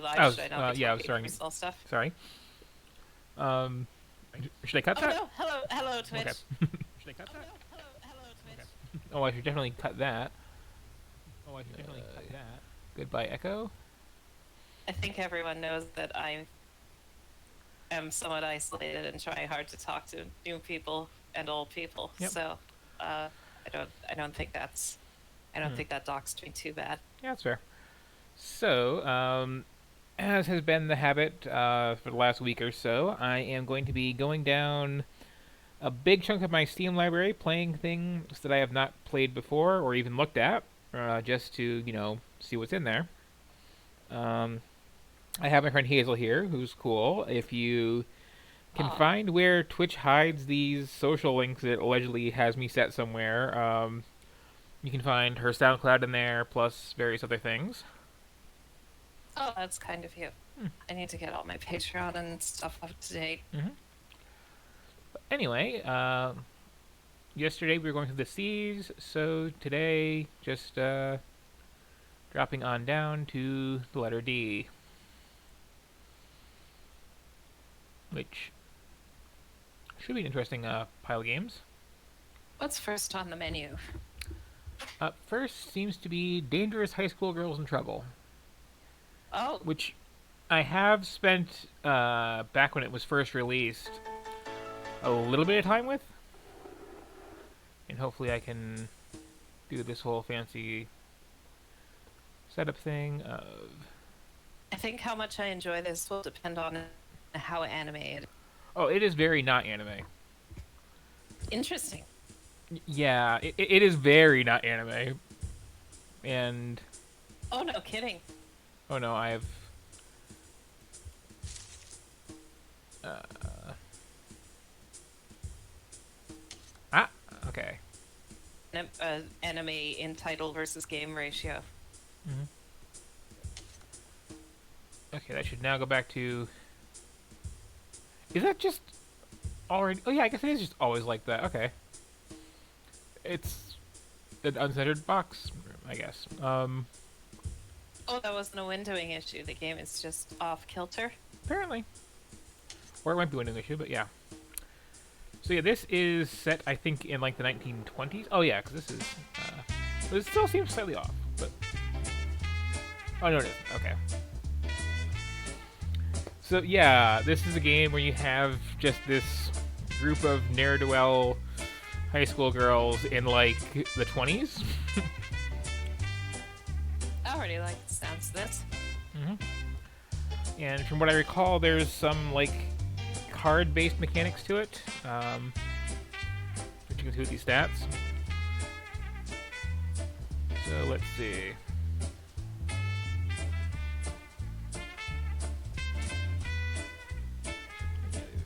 live, should I not be Yeah, I was talking starting. personal stuff? Sorry. Um, should I cut Oh that? no, hello Okay. Twitch. should I cut that? Hello Okay. Twitch. Oh, I should definitely cut that. Goodbye, Echo. I think everyone knows that I am somewhat isolated and trying hard to talk to new people and old people. Yep. So, I don't think that's, I don't think that doxed me too bad. Yeah, that's fair. So, as has been the habit for the last week or so, I am going to be going down a big chunk of my Steam library, playing things that I have not played before or even looked at, just to, see what's in there. Um, I have my friend Hazel here, who's cool. If you can Aw. find where Twitch hides these social links it allegedly has me set somewhere, you can find her SoundCloud in there, plus various other things. Oh, that's kind of you. I need to get all my Patreon and stuff up to date. Mm-hmm. Anyway, yesterday we were going through the seas, so today just dropping on down to the letter D, which should be an interesting pile of games. What's first on the menu? Up first seems to be Dangerous High School Girls in Trouble, Oh, which I have spent back when it was first released a little bit of time with, and hopefully I can do this whole fancy setup thing of. I think how much I enjoy this will depend on how animated. Oh, it is very not anime. Interesting. Yeah, it is very not anime. And Oh, no kidding. oh no, I have. Uh, okay. Anime in title versus game ratio. Mm-hmm. Okay, that should now go back to. Is that just already? Oh yeah, I guess it is just always like that. Okay. It's an uncentered box, I guess. Oh, that wasn't a windowing issue. The game is just off kilter. Apparently, or it might be an issue, but yeah. So yeah, this is set, I think, in like the 1920s. Oh yeah, because this is. But it still seems slightly off. But oh no, it isn't. Okay. So yeah, this is a game where you have just this group of ne'er-do-well high school girls in like the 20s. I already like the sounds of this. Mm-hmm. And from what I recall, there's some like card-based mechanics to it, which you can see with these stats. So let's see.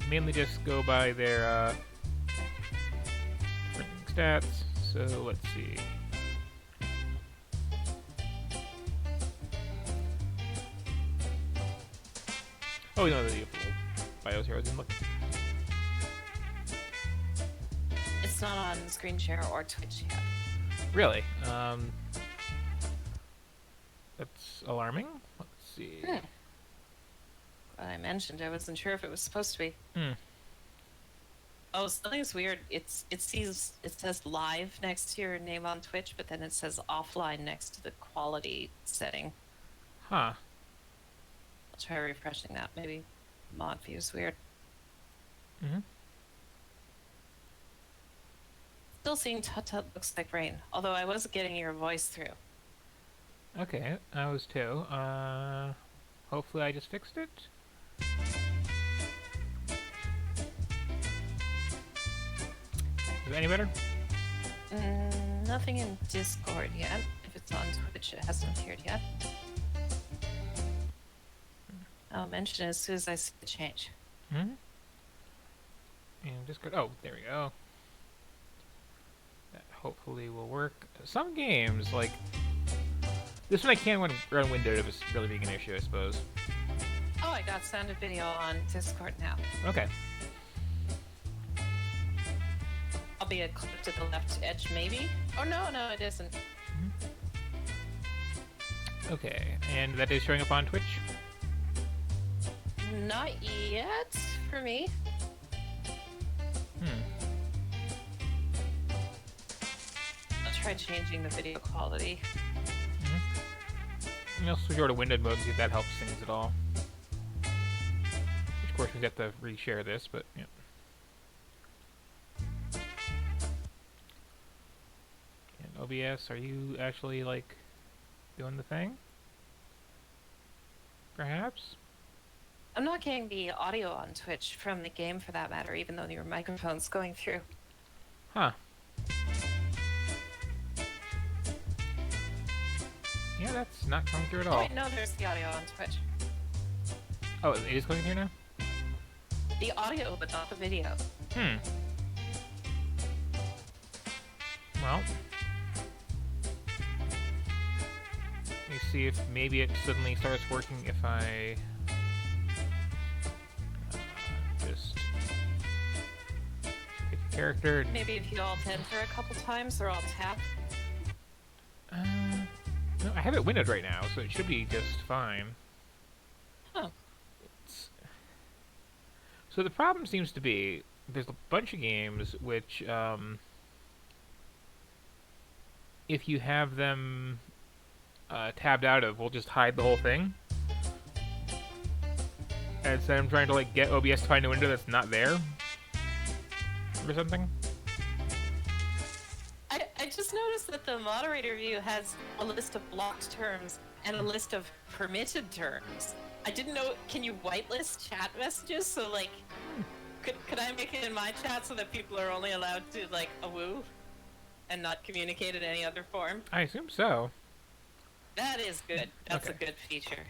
Mainly just go by their different stats. So let's see. Oh, no, the bios here. I was even looking. It's not on screen share or Twitch yet. Really? That's alarming. Let's see. I mentioned I wasn't sure if it was supposed to be. Oh, something's weird. It says live next to your name on Twitch, but then it says offline next to the quality setting. Huh. I'll try refreshing that. Maybe mod view is weird. Mm-hmm. Still seeing Tut Tut looks like rain, although I was getting your voice through. Okay, I was too. Hopefully I just fixed it. Is it any better? Nothing in Discord yet. If it's on Twitch, it hasn't appeared yet. I'll mention it as soon as I see the change. Mm-hmm. And Discord. Oh, there we go. That hopefully will work. Some games, like this one, I can run Windows if it's really being an issue, I suppose. Oh, I got sound and video on Discord now. Okay. I'll be a clip to the left edge, maybe? Oh, no, it isn't. Okay, and that is showing up on Twitch? Not yet for me. I'll try changing the video quality. I'll switch over to windowed mode and see if that helps things at all. Which, of course, we have to reshare this, but yeah. And OBS, are you actually like doing the thing? Perhaps? I'm not getting the audio on Twitch from the game for that matter, even though your microphone's going through. Huh. Yeah, that's not coming through at Oh all. wait, no, there's the audio on Twitch. Oh, it is coming through now? The audio, but not the video. Well. Let me see if maybe it suddenly starts working if I... just... pick a character. Maybe if you alt enter a couple times or alt tab. No, I have it windowed right now, so it should be just fine. Oh. So the problem seems to be, there's a bunch of games which, if you have them tabbed out of, will just hide the whole thing. And so I'm trying to like get OBS to find a window that's not there. Or something. I just noticed that the moderator view has a list of blocked terms and a list of permitted terms. I didn't know, can you whitelist chat messages? So like, could I make it in my chat so that people are only allowed to like a woo and not communicate in any other form? I assume so. That is good. That's Okay. a good feature.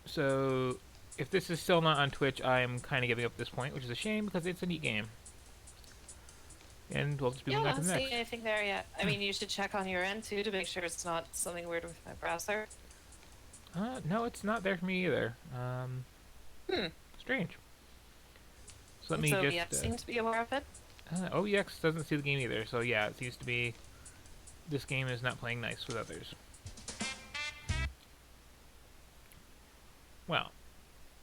So, if this is still not on Twitch, I'm kind of giving up at this point, which is a shame because it's a neat game. And we'll just be Yeah, moving I'm on to not the seeing next. anything there yet. I mean, you should check on your end too to make sure it's not something weird with my browser. No, it's not there for me either. Strange. So let me So just... OBS seems to be aware of it. OEX doesn't see the game either, so yeah, it seems to be... this game is not playing nice with others. Well,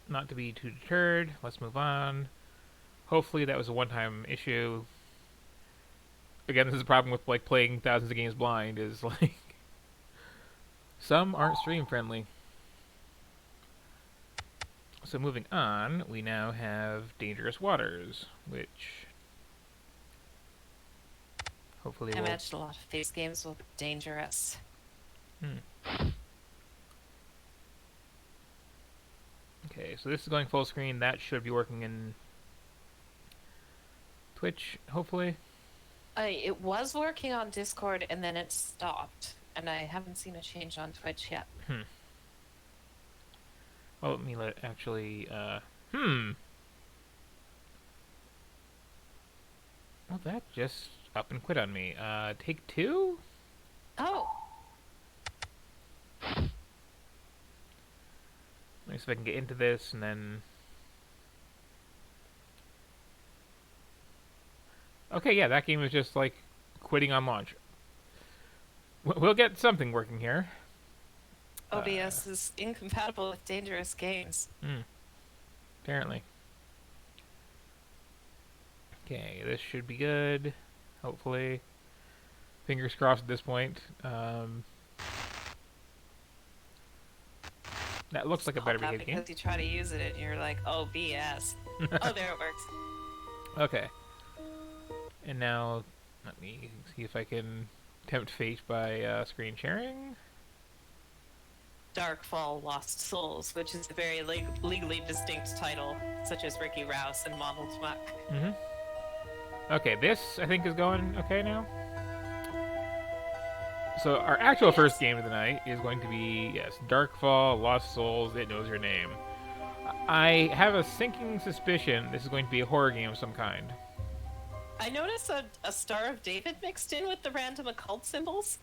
not to be too deterred, let's move on. Hopefully that was a one-time issue. Again, this is a problem with like playing thousands of games blind, is like... some aren't stream friendly. So moving on, we now have Dangerous Waters, which hopefully I will... imagine a lot of these games will be dangerous. Okay, so this is going full screen. That should be working in Twitch, hopefully. It was working on Discord and then it stopped, and I haven't seen a change on Twitch yet. Well, let me actually, well, that just up and quit on me. Take two? Oh, Let me see if I can get into this, and then... okay, yeah, that game is just, like, quitting on launch. We'll get something working here. OBS is incompatible with dangerous games. Apparently. Okay, this should be good. Hopefully. Fingers crossed at this point. That looks like a better behaved game. Because you try to use it and you're like, oh, BS. Oh, there it works. Okay. And now, let me see if I can tempt fate by screen sharing. Darkfall Lost Souls, which is a very legally distinct title, such as Ricky Rouse and Model Muck. Okay, this I think is going okay now. So our actual first game of the night is going to be, yes, Darkfall Lost Souls, It Knows Your Name. I have a sinking suspicion this is going to be a horror game of some kind. I noticed a Star of David mixed in with the random occult symbols.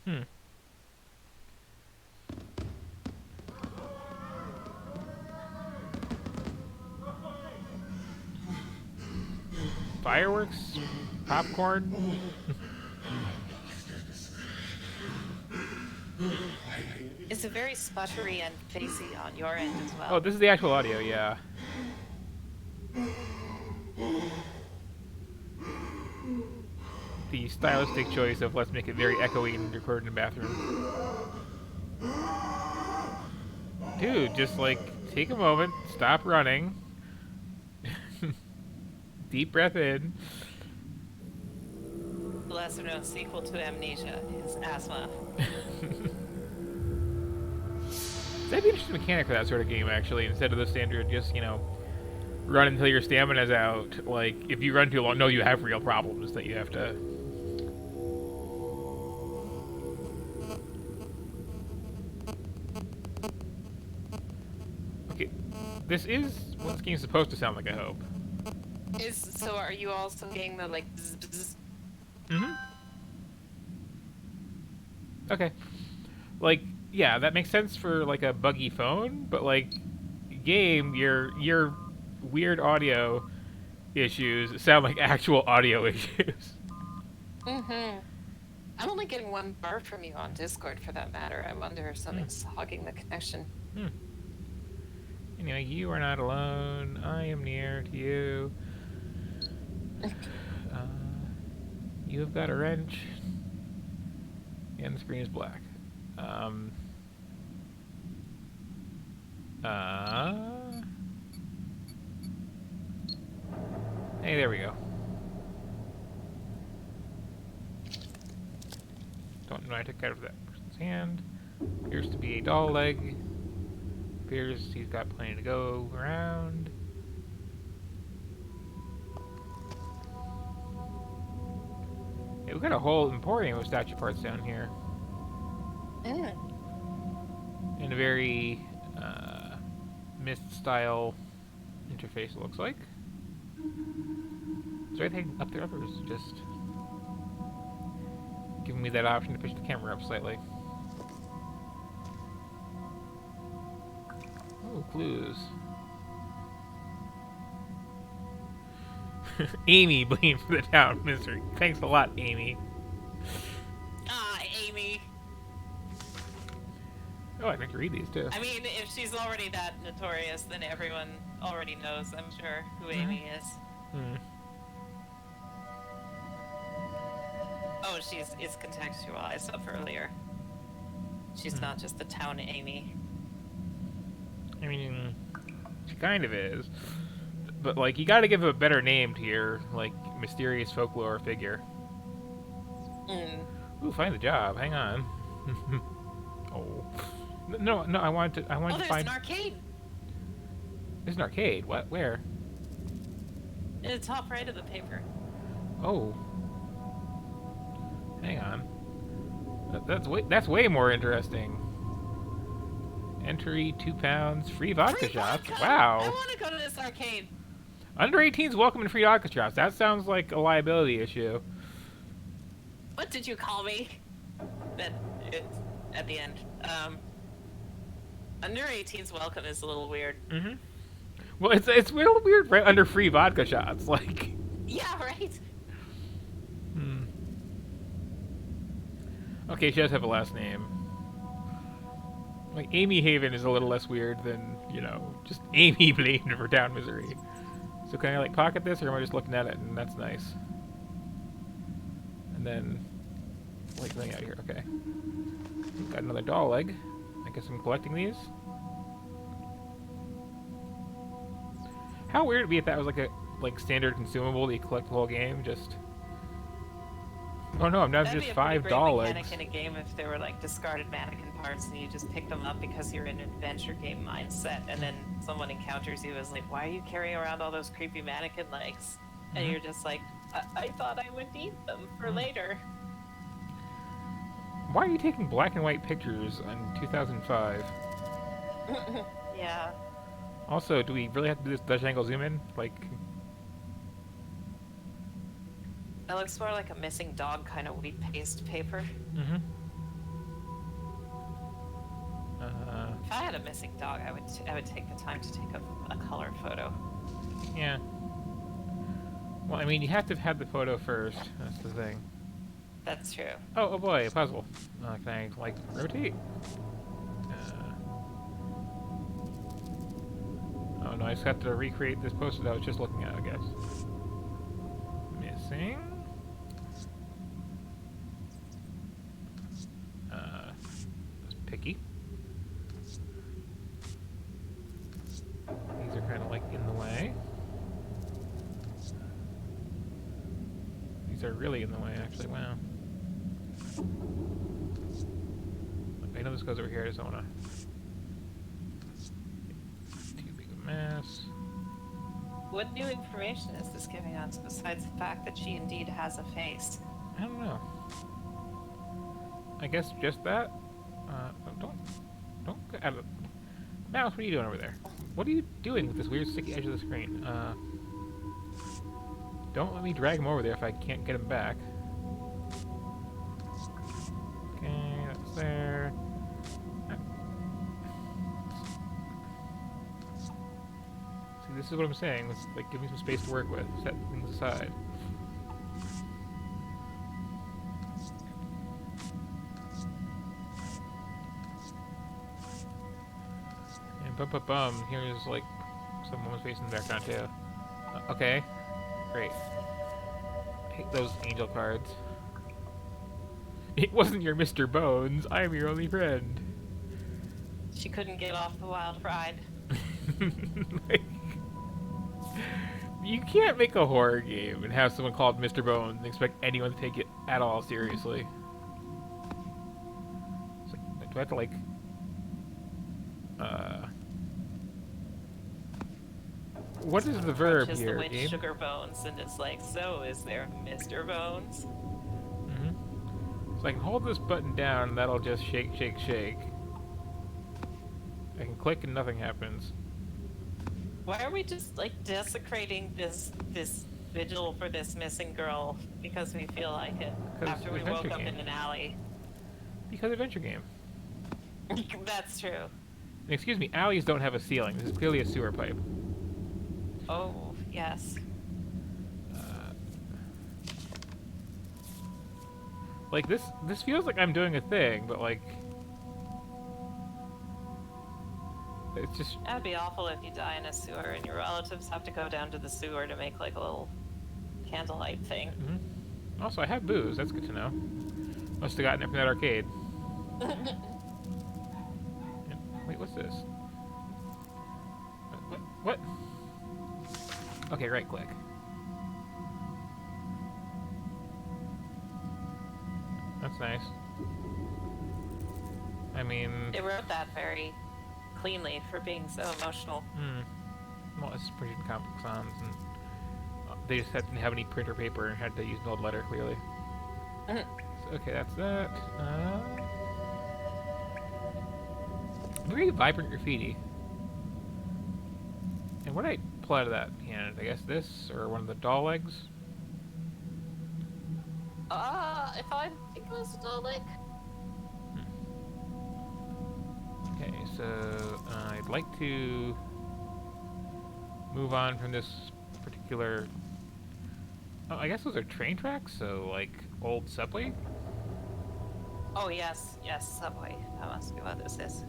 Fireworks? Popcorn? It's a very sputtery and facey on your end as well. Oh, this is the actual audio, yeah. The stylistic choice of let's make it very echoey and record in the bathroom. Dude, just like take a moment, stop running. Deep breath in. The lesser known sequel to Amnesia is Asthma. That'd be an interesting mechanic for that sort of game, actually, instead of the standard just, you know, run until your stamina's out. Like, if you run too long, no, you have real problems that you have to... Okay, this is what this game's supposed to sound like, I hope. So are you also getting the, like, bzz, bzz? Mm-hmm. Okay. Like, yeah, that makes sense for, like, a buggy phone, but, like, game, your weird audio issues sound like actual audio issues. Mm-hmm. I'm only getting one bar from you on Discord, for that matter. I wonder if something's hogging the connection. Anyway, you are not alone. I am near to you. You have got a wrench. And the screen is black. Hey, there we go. Don't know I took out of that person's hand. Appears to be a doll leg. Appears he's got plenty to go around. Yeah, we've got a whole emporium of statue parts down here. In a very Myst-style interface, it looks like. Is there anything up there, or is it just giving me that option to push the camera up slightly? Oh, clues. Amy blamed for the town misery. Thanks a lot, Amy. Ah, Amy. Oh, I meant to read these too. I mean, if she's already that notorious, then everyone already knows, I'm sure, who Amy is. Oh, it's contextualized up earlier. She's not just the town Amy. I mean, she kind of is. But, like, you gotta give a better name to your, like, mysterious folklore figure. Ooh, find the job. Hang on. Oh. No, I wanted to there's find... an arcade! There's an arcade? What? Where? In the top right of the paper. Oh. Hang on. That's way more interesting. Entry, £2, free vodka shots. Wow. I want to go to this arcade. Under 18s welcome in free vodka shots. That sounds like a liability issue. What did you call me? It's at the end. Under 18s welcome is a little weird. Well, it's real weird right under free vodka shots. Like. Yeah, right. Okay, she does have a last name. Like, Amy Haven is a little less weird than, you know, just Amy blamed for town misery. So can I, like, pocket this, or am I just looking at it, and that's nice? And then, like, something out here, okay. Got another doll leg. I guess I'm collecting these. How weird it'd be if that was, like, a, standard consumable that you collect the whole game, just... Oh no, I'm now just 5 doll legs. That'd be a pretty great mechanic in a game if there were like discarded mannequin parts and you just pick them up because you're in an adventure game mindset, and then someone encounters you as like, why are you carrying around all those creepy mannequin legs? And you're just like, I thought I would need them for later. Why are you taking black and white pictures in 2005? Yeah. Also, do we really have to do this Dutch angle zoom in? Like... It looks more like a missing dog kind of wheat paste paper. If I had a missing dog, I would take the time to take a color photo. Yeah. Well, I mean, you have to have the photo first. That's the thing. That's true. Oh boy, a puzzle. Can I, like, rotate? I just have to recreate this poster that I was just looking at, I guess. Missing. That's picky. These are kind of like in the way. These are really in the way, actually. Wow. I know this goes over here. I just don't want to. Too big a mess. What new information is this giving us besides the fact that she indeed has a face? I don't know. I guess just that. Don't. Mouse, what are you doing over there? What are you doing with this weird sticky edge of the screen? Don't let me drag him over there if I can't get him back. Okay, that's there. See, this is what I'm saying. Let's, like, give me some space to work with. Set things aside. And bum. Here's like some woman's face in the background too. Okay, great. I hate those angel cards. It wasn't your Mr. Bones. I am your only friend. She couldn't get off the wild ride. Like, you can't make a horror game and have someone called Mr. Bones and expect anyone to take it at all seriously. It's like, do I have to like what is the verb Approaches here, the witch game? Sugar Bones and it's like, so is there Mr. Bones? So I can hold this button down and that'll just shake. I can click and nothing happens. Why are we just like desecrating this vigil for this missing girl because we feel like it 'Cause after we adventure woke up game. in an alley? Because adventure game. That's true. And excuse me, alleys don't have a ceiling. This is clearly a sewer pipe. Oh, yes. Like this feels like I'm doing a thing, but like it's just That'd be awful if you die in a sewer and your relatives have to go down to the sewer to make like a little candlelight thing. Also, I have booze. That's good to know. Must have gotten it from that arcade. Wait, what's this? What? Okay, right click. That's nice. I mean... They wrote that very cleanly for being so emotional. Well, it's printed in Comic Sans, and they just didn't have any printer paper and had to use an old letter, clearly. So, okay, that's that. Very vibrant graffiti. And what did I pull out of that hand? I guess this, or one of the doll legs? If I think it was Dalek. Okay, so I'd like to move on from this particular... Oh, I guess those are train tracks, so like old subway? Oh yes, subway. That must be what this is.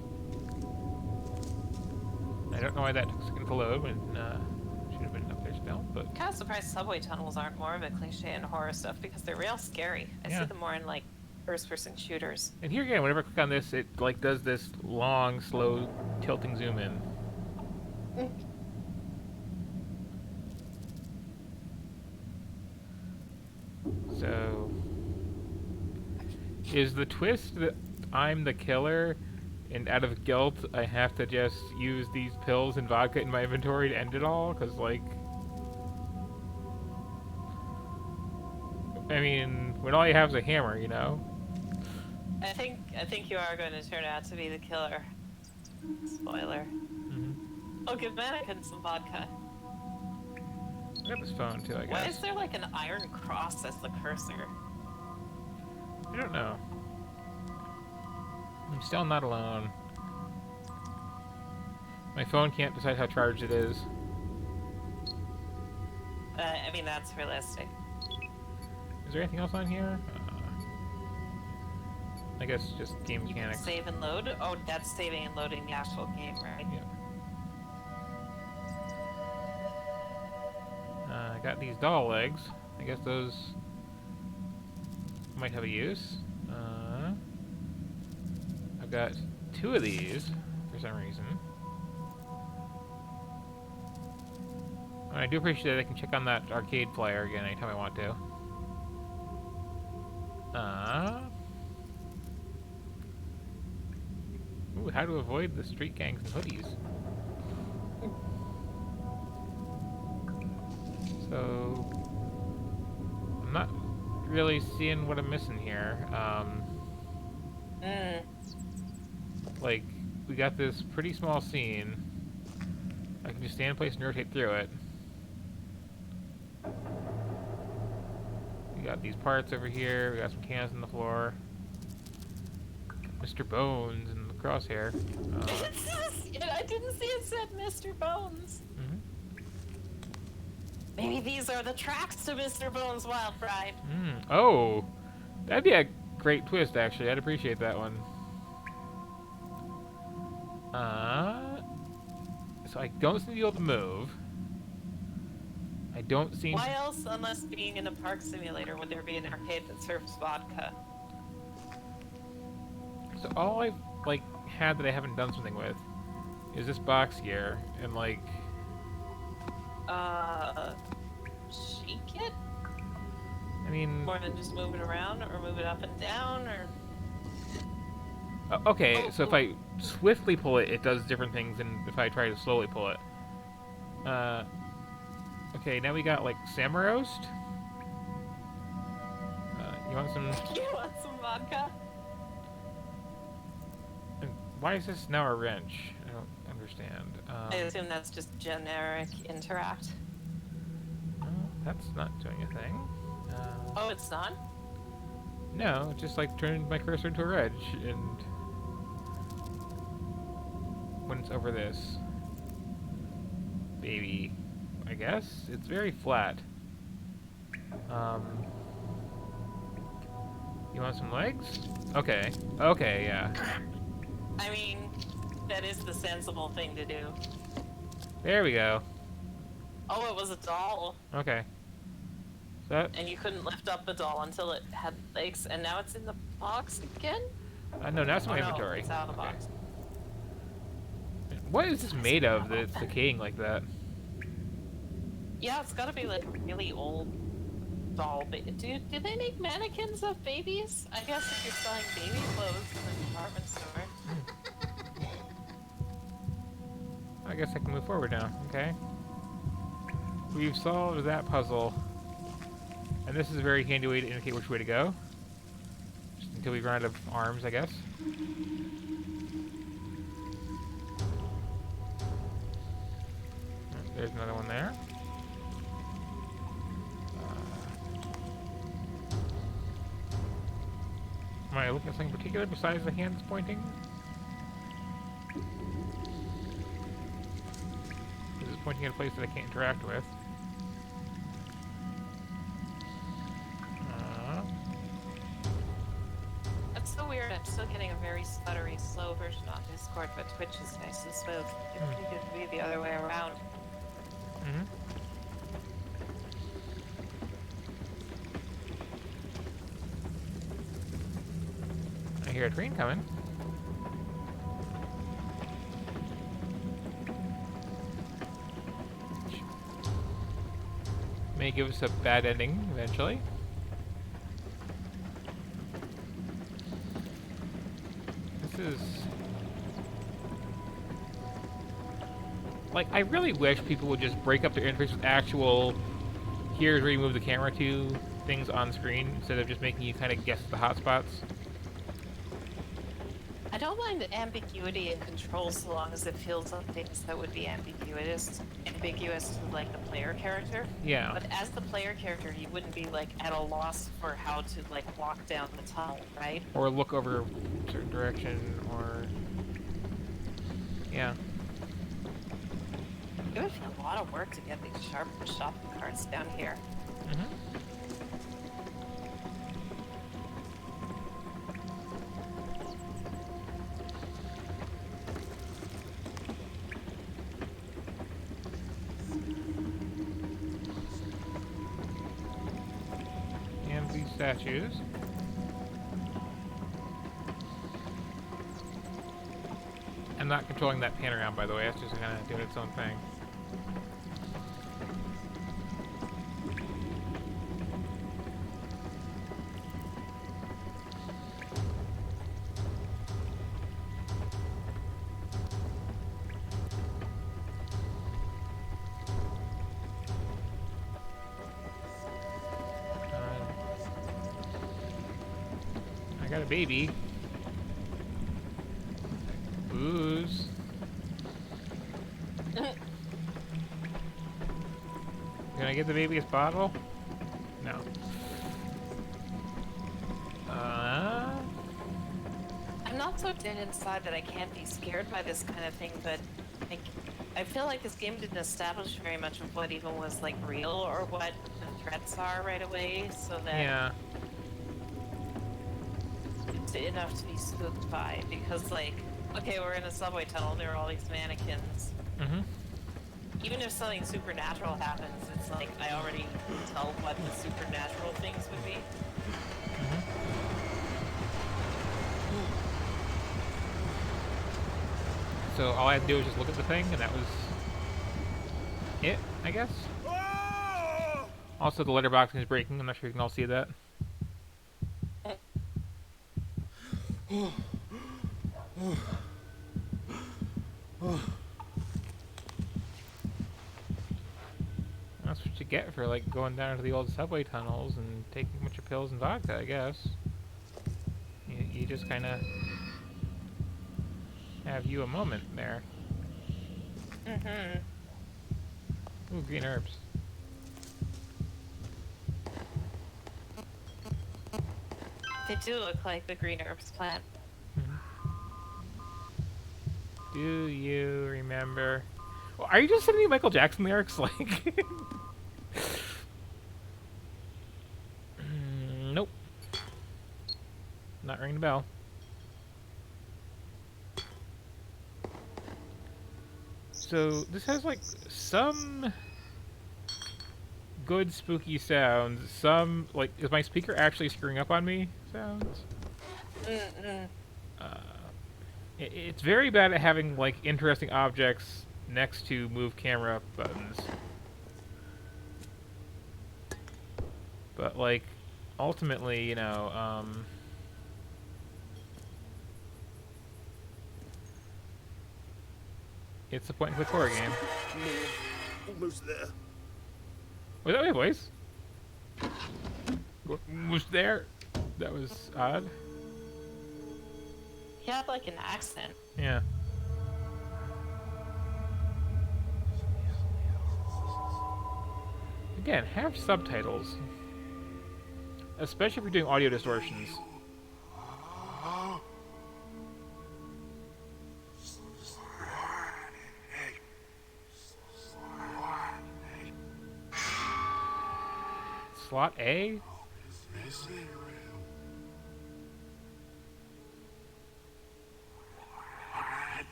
I don't know why that took a second to load when should have been up there still, but... Kind of surprised subway tunnels aren't more of a cliche in horror stuff because they're real scary. I Yeah. see them more in like first-person shooters. And here again, whenever I click on this, it like does this long, slow, tilting zoom in. So, is the twist that I'm the killer, and out of guilt, I have to just use these pills and vodka in my inventory to end it all? Because, like, I mean, when all you have is a hammer, you know? I think you are going to turn out to be the killer. Spoiler. I'll give Mannequin some vodka. I got this phone too, I guess. Why is there like an iron cross as the cursor? I don't know. I'm still not alone. My phone can't decide how charged it is. I mean, that's realistic. Is there anything else on here? I guess just game You can mechanics. save and load? Oh, that's saving and loading the actual game, right? Yeah. got these doll legs. I guess those might have a use. I've got 2 of these for some reason. And I do appreciate that I can check on that arcade player again anytime I want to. Ooh, how to avoid the street gangs and hoodies. So, I'm not really seeing what I'm missing here. Like, we got this pretty small scene. I can just stand in place and rotate through it. We got these parts over here. We got some cans on the floor. Mr. Bones in the crosshair. I didn't see it said Mr. Bones. Maybe these are the tracks to Mr. Bones' Wild Ride. Oh, that'd be a great twist, actually. I'd appreciate that one. So I don't seem to be able to move. I don't seem. Why else, unless being in a park simulator, would there be an arcade that serves vodka? So all I've had that I haven't done something with is this box here, and shake it? I mean, More than just move it around, or move it up and down, or... okay, so if I swiftly pull it, it does different things than if I try to slowly pull it. Okay, now we got, salmon roast. You want some... You want some vodka? And why is this now a wrench? I don't understand. I assume that's just generic interact. That's not doing a thing. Oh, it's not? No, it just turned my cursor into a wrench, and when it's over this baby, I guess it's very flat. You want some legs? Okay. Okay, yeah. I mean, that is the sensible thing to do. There we go. Oh, it was a doll. Okay. Is that? And you couldn't lift up the doll until it had legs, and now it's in the box again? No, now it's in my no, inventory. it's out of the Okay. box. What is this made of that it's decaying like that? Yeah, it's gotta be really old doll. Do they make mannequins of babies? I guess if you're selling baby clothes in the department store. I guess I can move forward now. Okay. We've solved that puzzle. And this is a very handy way to indicate which way to go. Just until we run out of arms, I guess. There's another one there. Am I looking at something particular besides the hands pointing? Is it pointing at a place that I can't interact with? That's so weird. I'm still getting a very stuttery, slow version on Discord, but Twitch is nice and smooth. It'd be good to be the other way around. I hear a train coming. May give us a bad ending eventually. This is... I really wish people would just break up their interface with actual, here's where you move the camera to, things on screen, instead of just making you kind of guess the hotspots. I don't mind the ambiguity in controls so long as it feels like things that would be ambiguous to the player character. Yeah. But as the player character, you wouldn't be at a loss for how to walk down the tunnel, right? Or look over a certain direction, or... Yeah. It would be a lot of work to get these sharp shopping carts down here. statues. I'm not controlling that pan around, by the way. That's just kind of doing its own thing. I got a baby. Booze. Can I get the baby's bottle? No. I'm not so dead inside that I can't be scared by this kind of thing, but like, I feel like this game didn't establish very much of what even was like real or what the threats are right away, so that Yeah. it's enough to be spooked by. Because like, okay, we're in a subway tunnel, there are all these mannequins. Mm-hmm. Even if something supernatural happens, it's like I already tell what the supernatural things would be. So all I had to do was just look at the thing, and that was it, I guess. Also, the letterbox is breaking. I'm not sure you can all see that. That's what you get for like going down to the old subway tunnels and taking a bunch of pills and vodka, I guess. You just kind of have you a moment there. Mm-hmm. Ooh, green herbs. They do look like the green herbs plant. Do you remember? Well, are you just sending me Michael Jackson lyrics? Like, nope. Not ringing the bell. So this has like some good spooky sounds. Some like, is my speaker actually screwing up on me? Sounds. It's very bad at having like interesting objects next to move camera buttons. But like, ultimately, you know, it's a point-and-click horror game. Almost there. Was that my voice? Was there? That was odd. He had like an accent. Yeah. Again, have subtitles. Especially if you're doing audio distortions. Slot A?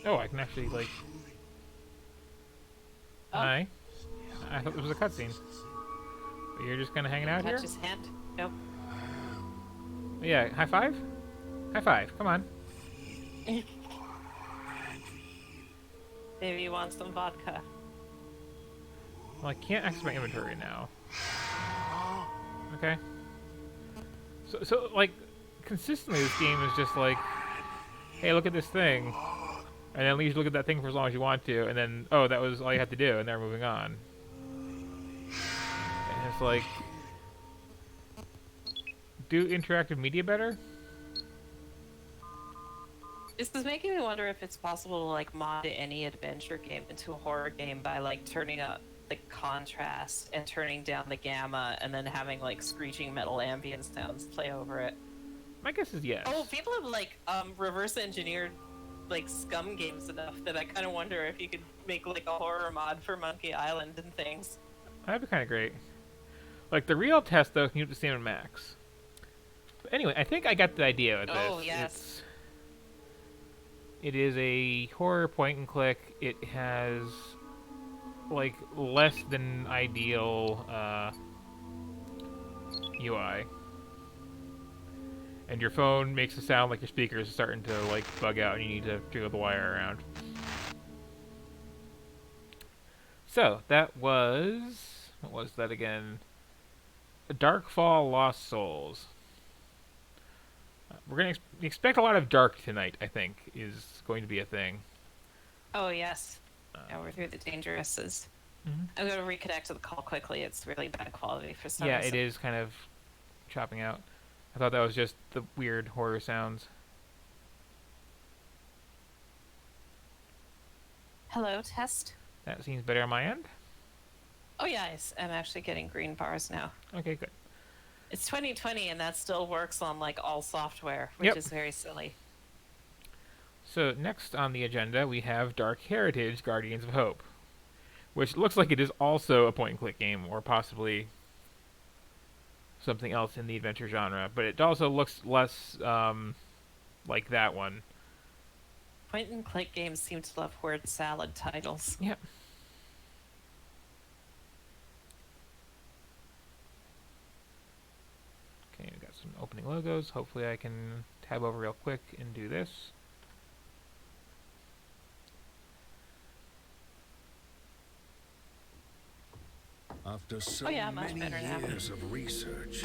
Oh, I can actually, like... Oh. Hi. I thought this was a cutscene. But you're just kind of hanging out here? Touch his hand. Nope. Yeah, high five? High five, come on. Maybe you want some vodka. Well, I can't access my inventory now. Okay. So like, consistently this game is just like, hey, look at this thing. And then leaves you look at that thing for as long as you want to, and then, oh, that was all you had to do, and they're moving on. And it's like, do interactive media better? This is making me wonder if it's possible to like mod any adventure game into a horror game by like turning up the contrast and turning down the gamma and then having like screeching metal ambient sounds play over it. My guess is yes. Oh, people have like reverse engineered like Scum games enough that I kind of wonder if you could make like a horror mod for Monkey Island and things. That'd be kind of great. Like, the real test, though, can you do the same in Max. But anyway, I think I got the idea with this. Oh, yes. It is a horror point and click. It has like less than ideal UI. And your phone makes it sound like your speakers are starting to like bug out and you need to jiggle the wire around. So, that was... what was that again? Darkfall Lost Souls. We're going to expect a lot of dark tonight, I think, is going to be a thing. Oh, yes. Yeah, we're through the dangerouses. I'm going to reconnect to the call quickly. It's really bad quality for some Yeah, reason. it is kind of chopping out. I thought that was just the weird horror sounds. Hello, test. That seems better on my end. Oh, yes. I'm actually getting green bars now. Okay, good. It's 2020 and that still works on like all software, which Yep. is very silly. So next on the agenda we have Dark Heritage Guardians of Hope, which looks like it is also a point-and-click game, or possibly something else in the adventure genre, but it also looks less like that one. Point and click games seem to love word salad titles. Yep. Okay, we got some opening logos. Hopefully I can tab over real quick and do this. After so Oh yeah, much many better now. years of research,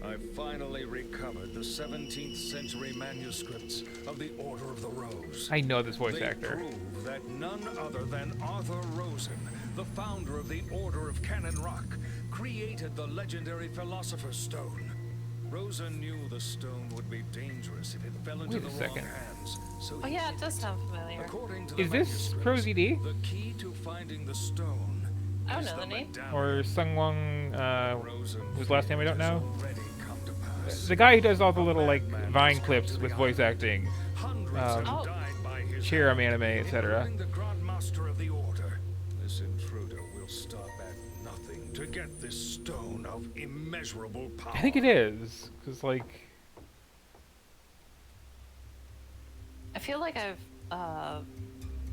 I've finally recovered the 17th century manuscripts of the Order of the Rose. I know this voice They actor. prove that none other than Arthur Rosen, the founder of the Order of Cannon Rock, created the legendary Philosopher's Stone. Rosen knew the stone would be dangerous if it fell into Wait a the wrong second. hands. So Oh he yeah, it hid does it. sound familiar. According to the Is this manuscripts, ProZD? the key to finding the stone I don't is know the name. medallion. Or Sungwon, Rosen whose last name I don't has know? already come to pass. The guy who does all the little like Madman Vine has come clips to with the voice island. acting, Hundreds have Oh. died by his Cheer hand, anime, etc. including the Grand Master of the Order. This intruder will stop at nothing to get this stone of immeasurable power. I think it is, because like I feel like I've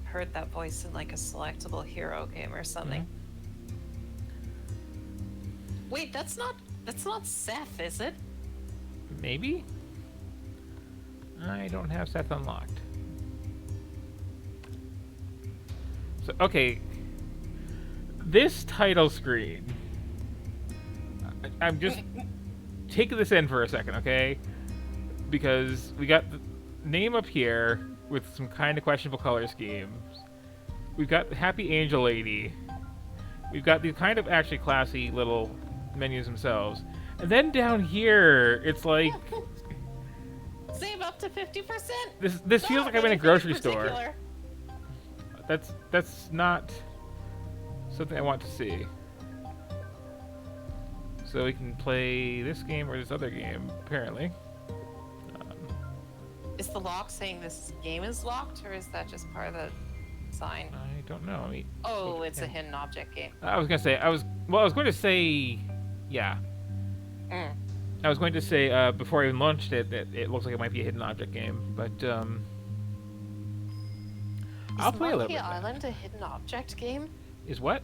heard that voice in like a selectable hero game or something. Wait, that's not Seth, is it? maybe. I don't have Seth unlocked. So okay, this title screen. I'm just taking this in for a second, okay? Because we got the name up here with some kind of questionable color schemes. We've got the Happy Angel Lady. We've got these kind of actually classy little menus themselves. And then down here, it's like Save up to 50%. this feels like I'm in a Anything grocery store. particular. That's not something I want to see. So we can play this game or this other game, apparently. Is the lock saying this game is locked, or is that just part of the sign? I don't know. I mean, Oh, okay. it's a hidden object game. I was gonna say I was going to say, yeah. Mm. I was going to say before I even launched it that it looks like it might be a hidden object game, but I'll play a little Monkey bit. Island a hidden object game? Is what?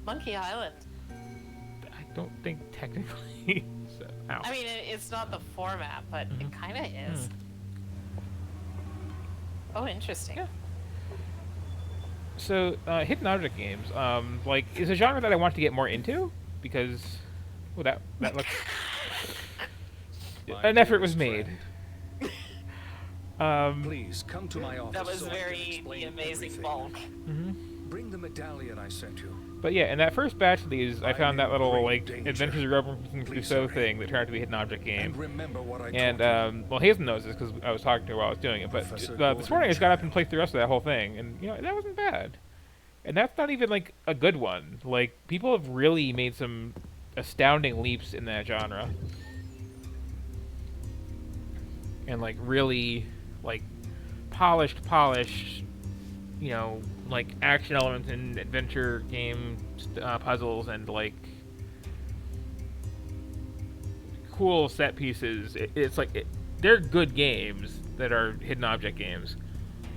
Monkey Island. I don't think technically. So, ow. I mean, it's not the format, but it kind of is. Oh, interesting. Yeah. So, hidden object games, like, is a genre that I want to get more into because, well, that looks. My An effort was dearest made. friend, please come to my office. That was so I can very explain the amazing everything. bulk. Bring the medallion I sent you. But yeah, in that first batch of these, I I'm found that in little great like danger. Adventures of Robinson Please Crusoe hurry. thing that turned out to be a hidden object game. And remember what I And told you. well, Hazen knows this because I was talking to her while I was doing it. But Professor this morning I just got up Gordon and played through the rest of that whole thing, and you know that wasn't bad. And that's not even like a good one. Like people have really made some astounding leaps in that genre, and like really like polished, you know, like action elements in adventure game puzzles and like cool set pieces. It's like they're good games that are hidden object games.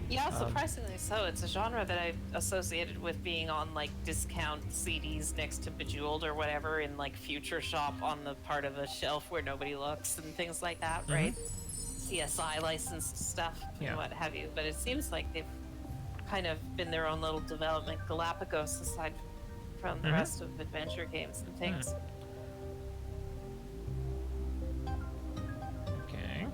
Yeah, surprisingly so. It's a genre that I associated with being on like discount CDs next to Bejeweled or whatever in like Future Shop on the part of a shelf where nobody looks and things like that, right? CSI licensed stuff and Yeah. what have you. But it seems like they've kind of been their own little development Galapagos aside from the rest of adventure games and things. Okay.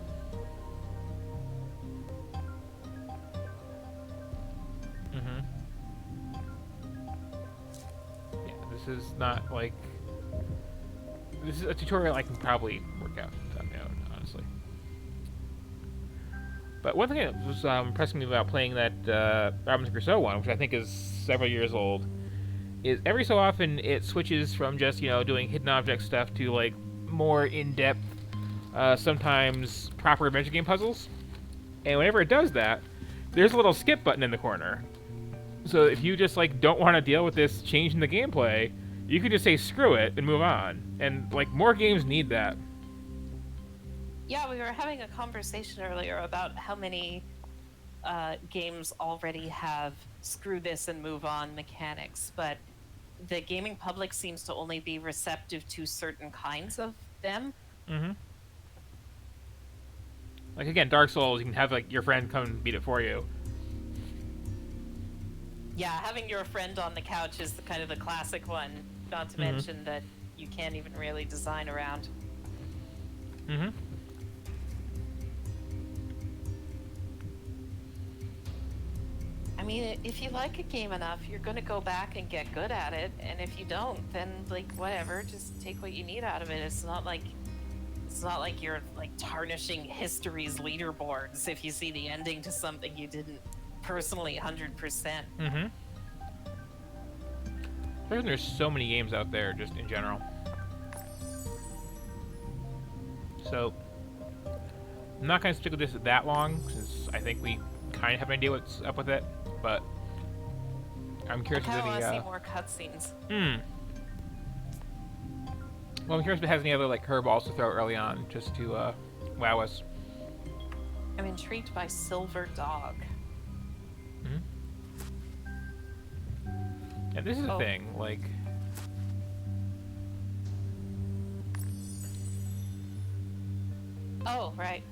Yeah, this is not like... This is a tutorial I can probably work out on my own, honestly. But one thing that was impressing me about playing that Robinson Crusoe one, which I think is several years old, is every so often it switches from just, you know, doing hidden object stuff to, like, more in-depth, sometimes proper adventure game puzzles. And whenever it does that, there's a little skip button in the corner. So if you just, like, don't want to deal with this change in the gameplay, you can just say screw it and move on. And, like, more games need that. Yeah, we were having a conversation earlier about how many games already have screw this and move on mechanics, but the gaming public seems to only be receptive to certain kinds of them. Like, again, Dark Souls, you can have, like, your friend come and beat it for you. Yeah, having your friend on the couch is the kind of the classic one, not to mention that you can't even really design around. I mean, if you like a game enough, you're going to go back and get good at it, and if you don't, then, like, whatever, just take what you need out of it. It's not like you're, like, tarnishing history's leaderboards if you see the ending to something you didn't personally 100%. There's so many games out there, just in general. So, I'm not going to stick with this that long, since I think we kind of have an idea what's up with it, but I'm curious if I want to any... see more cutscenes. Well, I'm curious if it has any other, like, curveballs to throw early on, just to, wow us. I'm intrigued by Silver Dog. And this is the thing, like... Oh, right.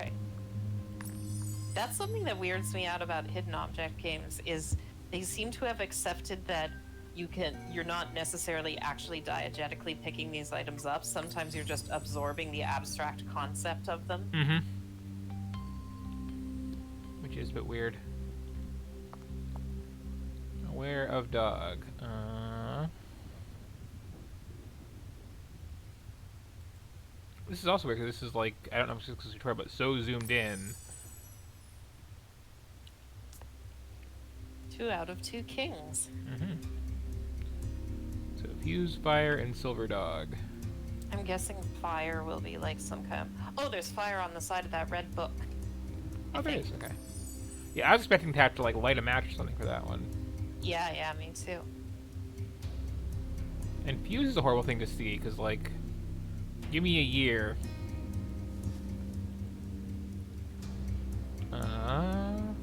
That's something that weirds me out about hidden object games, is they seem to have accepted that you're not necessarily actually diegetically picking these items up. Sometimes you're just absorbing the abstract concept of them. Which is a bit weird. Aware of dog. This is also weird because this is like, I don't know if it's a tutorial, but so zoomed in. 2 out of 2 kings. So Fuse, Fire, and Silver Dog. I'm guessing fire will be like some kind of... Oh, there's fire on the side of that red book. Oh, there is, okay. Yeah, I was expecting to have to, like, light a match or something for that one. Yeah, me too. And Fuse is a horrible thing to see, because, like, give me a year.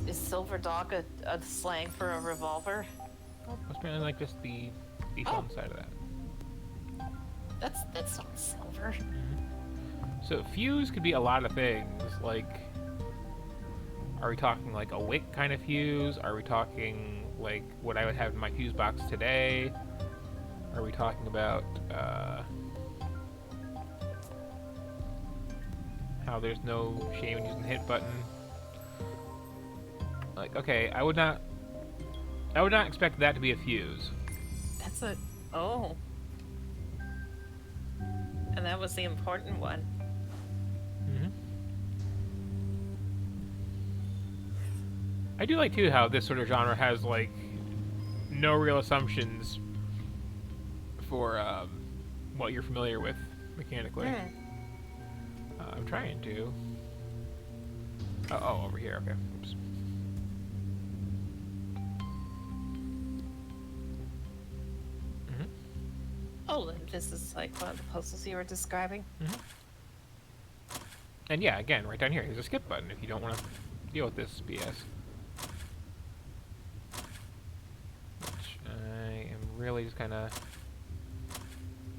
Is Silver Dog a slang for a revolver? That's apparently, like, just the phone side of that. That's not silver. So Fuse could be a lot of things, like... Are we talking, like, a wick kind of fuse? Are we talking, like, what I would have in my fuse box today? Are we talking about, how there's no shame in using the hit button? Like, okay, I would not expect that to be a fuse. That's a... Oh. And that was the important one. I do like, too, how this sort of genre has, like, no real assumptions for, what you're familiar with mechanically. I'm trying to... Oh, over here, okay. Oops. Oh, and this is like one of the puzzles you were describing. And yeah, again, right down here, there's a skip button if you don't want to deal with this BS. really just kind of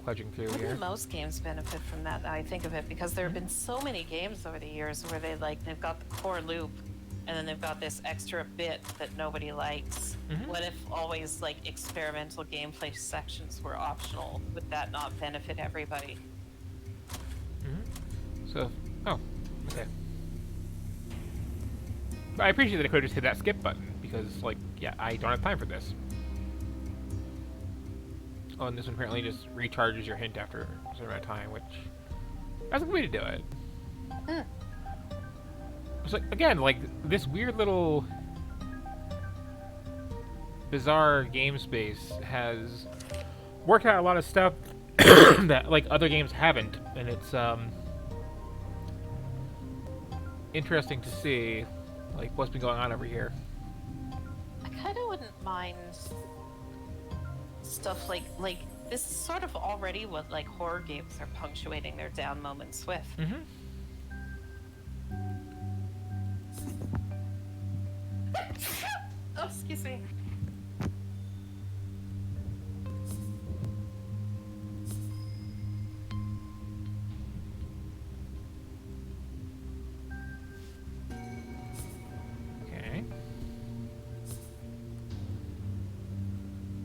cludging through I here. think most games benefit from that. Now I think of it because there have been so many games over the years where they've got the core loop, and then they've got this extra bit that nobody likes. What if always like experimental gameplay sections were optional? Would that not benefit everybody? So, oh, okay. But I appreciate that I could have just hit that skip button because, like, yeah, I don't have time for this. Oh, and this one apparently just recharges your hint after a certain amount of time, which that's a good way to do it. It's like, again, like, this weird little bizarre game space has worked out a lot of stuff that, like, other games haven't, and it's, interesting to see, like, what's been going on over here. I kind of wouldn't mind stuff like this is sort of already what like horror games are punctuating their down moments with. Oh, excuse me. Okay.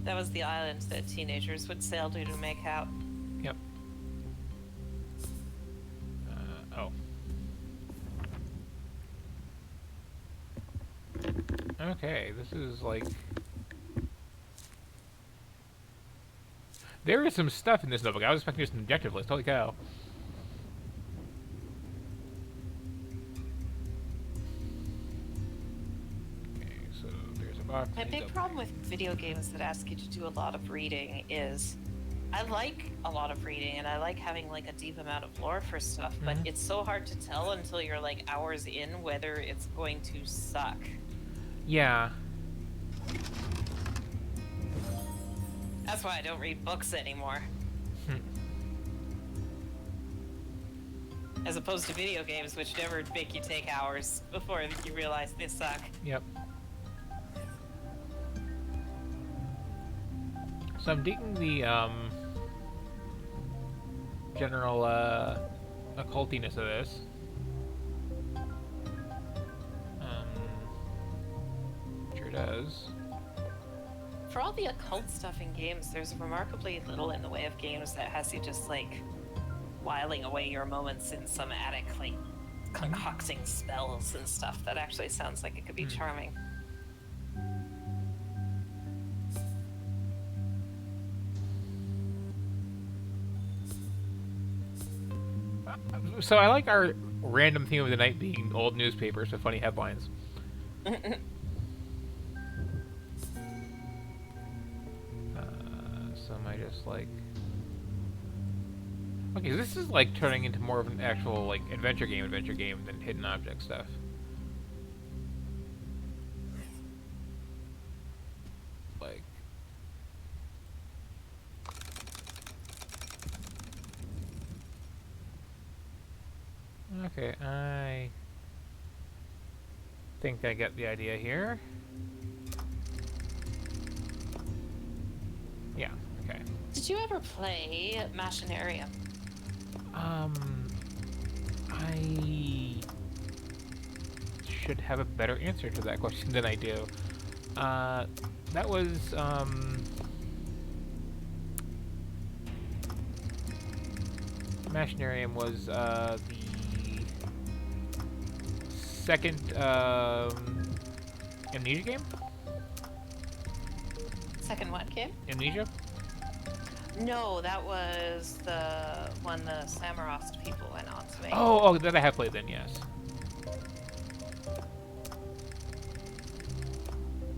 That was the island that teenagers would sail to make out. Yep. Oh. Okay, this is like... There is some stuff in this notebook. I was expecting just an objective list. Holy cow. Okay, so there's a box. My big problem with video games that ask you to do a lot of reading is I like a lot of reading and I like having like a deep amount of lore for stuff, but it's so hard to tell until you're like hours in whether it's going to suck. Yeah. That's why I don't read books anymore. As opposed to video games, which never make you take hours before you realize they suck. Yep. So I'm digging the general occultiness of this. Sure does. For all the occult stuff in games, there's remarkably little in the way of games that has you just like whiling away your moments in some attic, like concocting spells and stuff. That actually sounds like it could be charming. So I like our random theme of the night being old newspapers with funny headlines. So am I just like... Okay, this is like turning into more of an actual like adventure game than hidden object stuff. Like... Okay, I think I get the idea here. Yeah, okay. Did you ever play Machinarium? I should have a better answer to that question than I do. That was, Machinarium was, the second, Amnesia game? Second what game? Amnesia? No, that was the one the Samarost people went on to make. Oh, that I have played then, yes.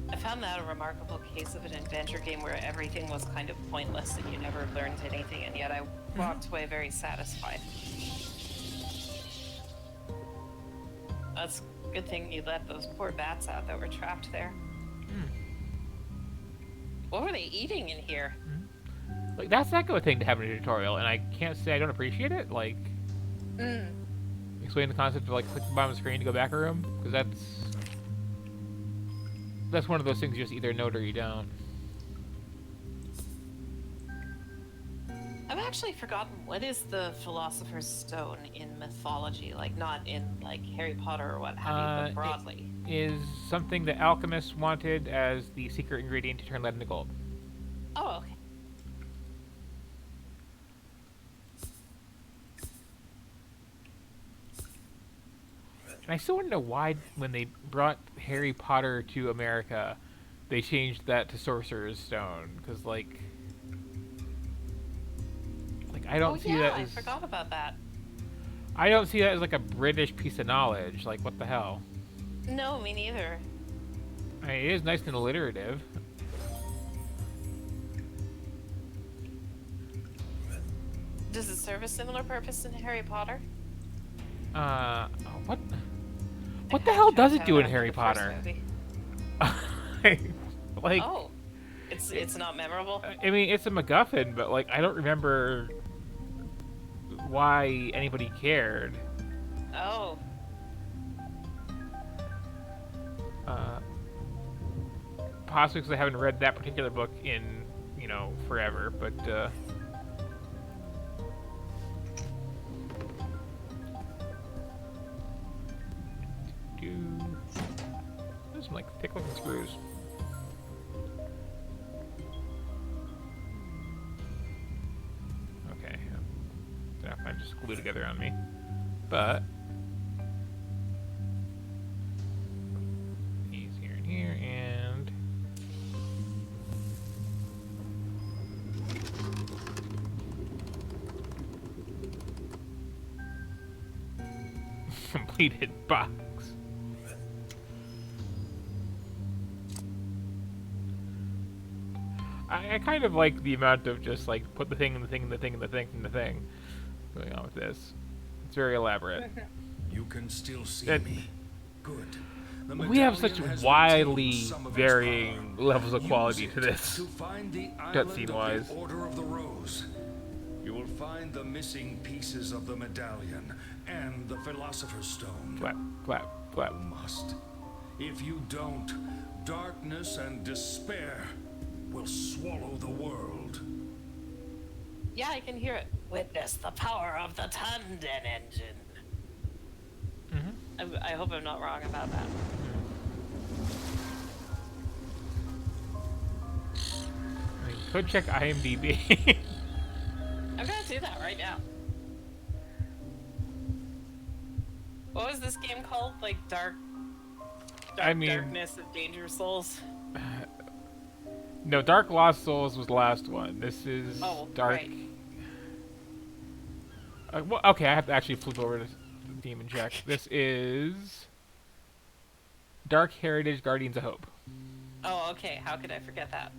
I found that a remarkable case of an adventure game where everything was kind of pointless and you never learned anything, and yet I walked away very satisfied. That's a good thing you let those poor bats out that were trapped there. What were they eating in here? Like, that's not a good thing to have in a tutorial, and I can't say I don't appreciate it. Like, explain the concept of, like, click the bottom of the screen to go back a room, because that's one of those things you just either note or you don't. actually forgotten, what is the Philosopher's Stone in mythology? Like, not in, like, Harry Potter or what have you, but broadly. Is something that alchemists wanted as the secret ingredient to turn lead into gold. Oh, okay. And I still want to know why, when they brought Harry Potter to America, they changed that to Sorcerer's Stone. Because, like I don't see that I as... forgot about that. I don't see that as, like, a British piece of knowledge. Like, what the hell? No, me neither. I mean, it is nice and alliterative. Does it serve a similar purpose in Harry Potter? What? What the hell does it do in Harry Potter? Like, oh, it's not memorable. I mean, it's a MacGuffin, but like, I don't remember why anybody cared. Oh, Possibly because I haven't read that particular book in, forever, but, There's some, like, thick-looking screws. Okay. They're not just glue together on me. But... these here and here, and... completed box. I kind of like the amount of just like put the thing in the thing and the thing and the thing and the thing going on with this. It's very elaborate. You can still see It- me. Good. The We have such medallion has widely retained some of its varying power. levels of Use quality it to this. To find the island of Cutscene-wise. the Order of the Rose. You will find the missing pieces of the medallion and the Philosopher's Stone. Flap, flap, flap. You must. If you don't, darkness and despair will swallow the world. yeah, I can hear it. Witness the power of the Tanden engine. I hope I'm not wrong about that. I mean, could check IMDb. I'm gonna do that right now. What was this game called? Like Darkness of Dangerous Souls? No, Dark Lost Souls was the last one. This is Dark. Right. Well, okay, I have to actually flip over to Demon check. This is Dark Heritage Guardians of Hope. Oh, okay. How could I forget that?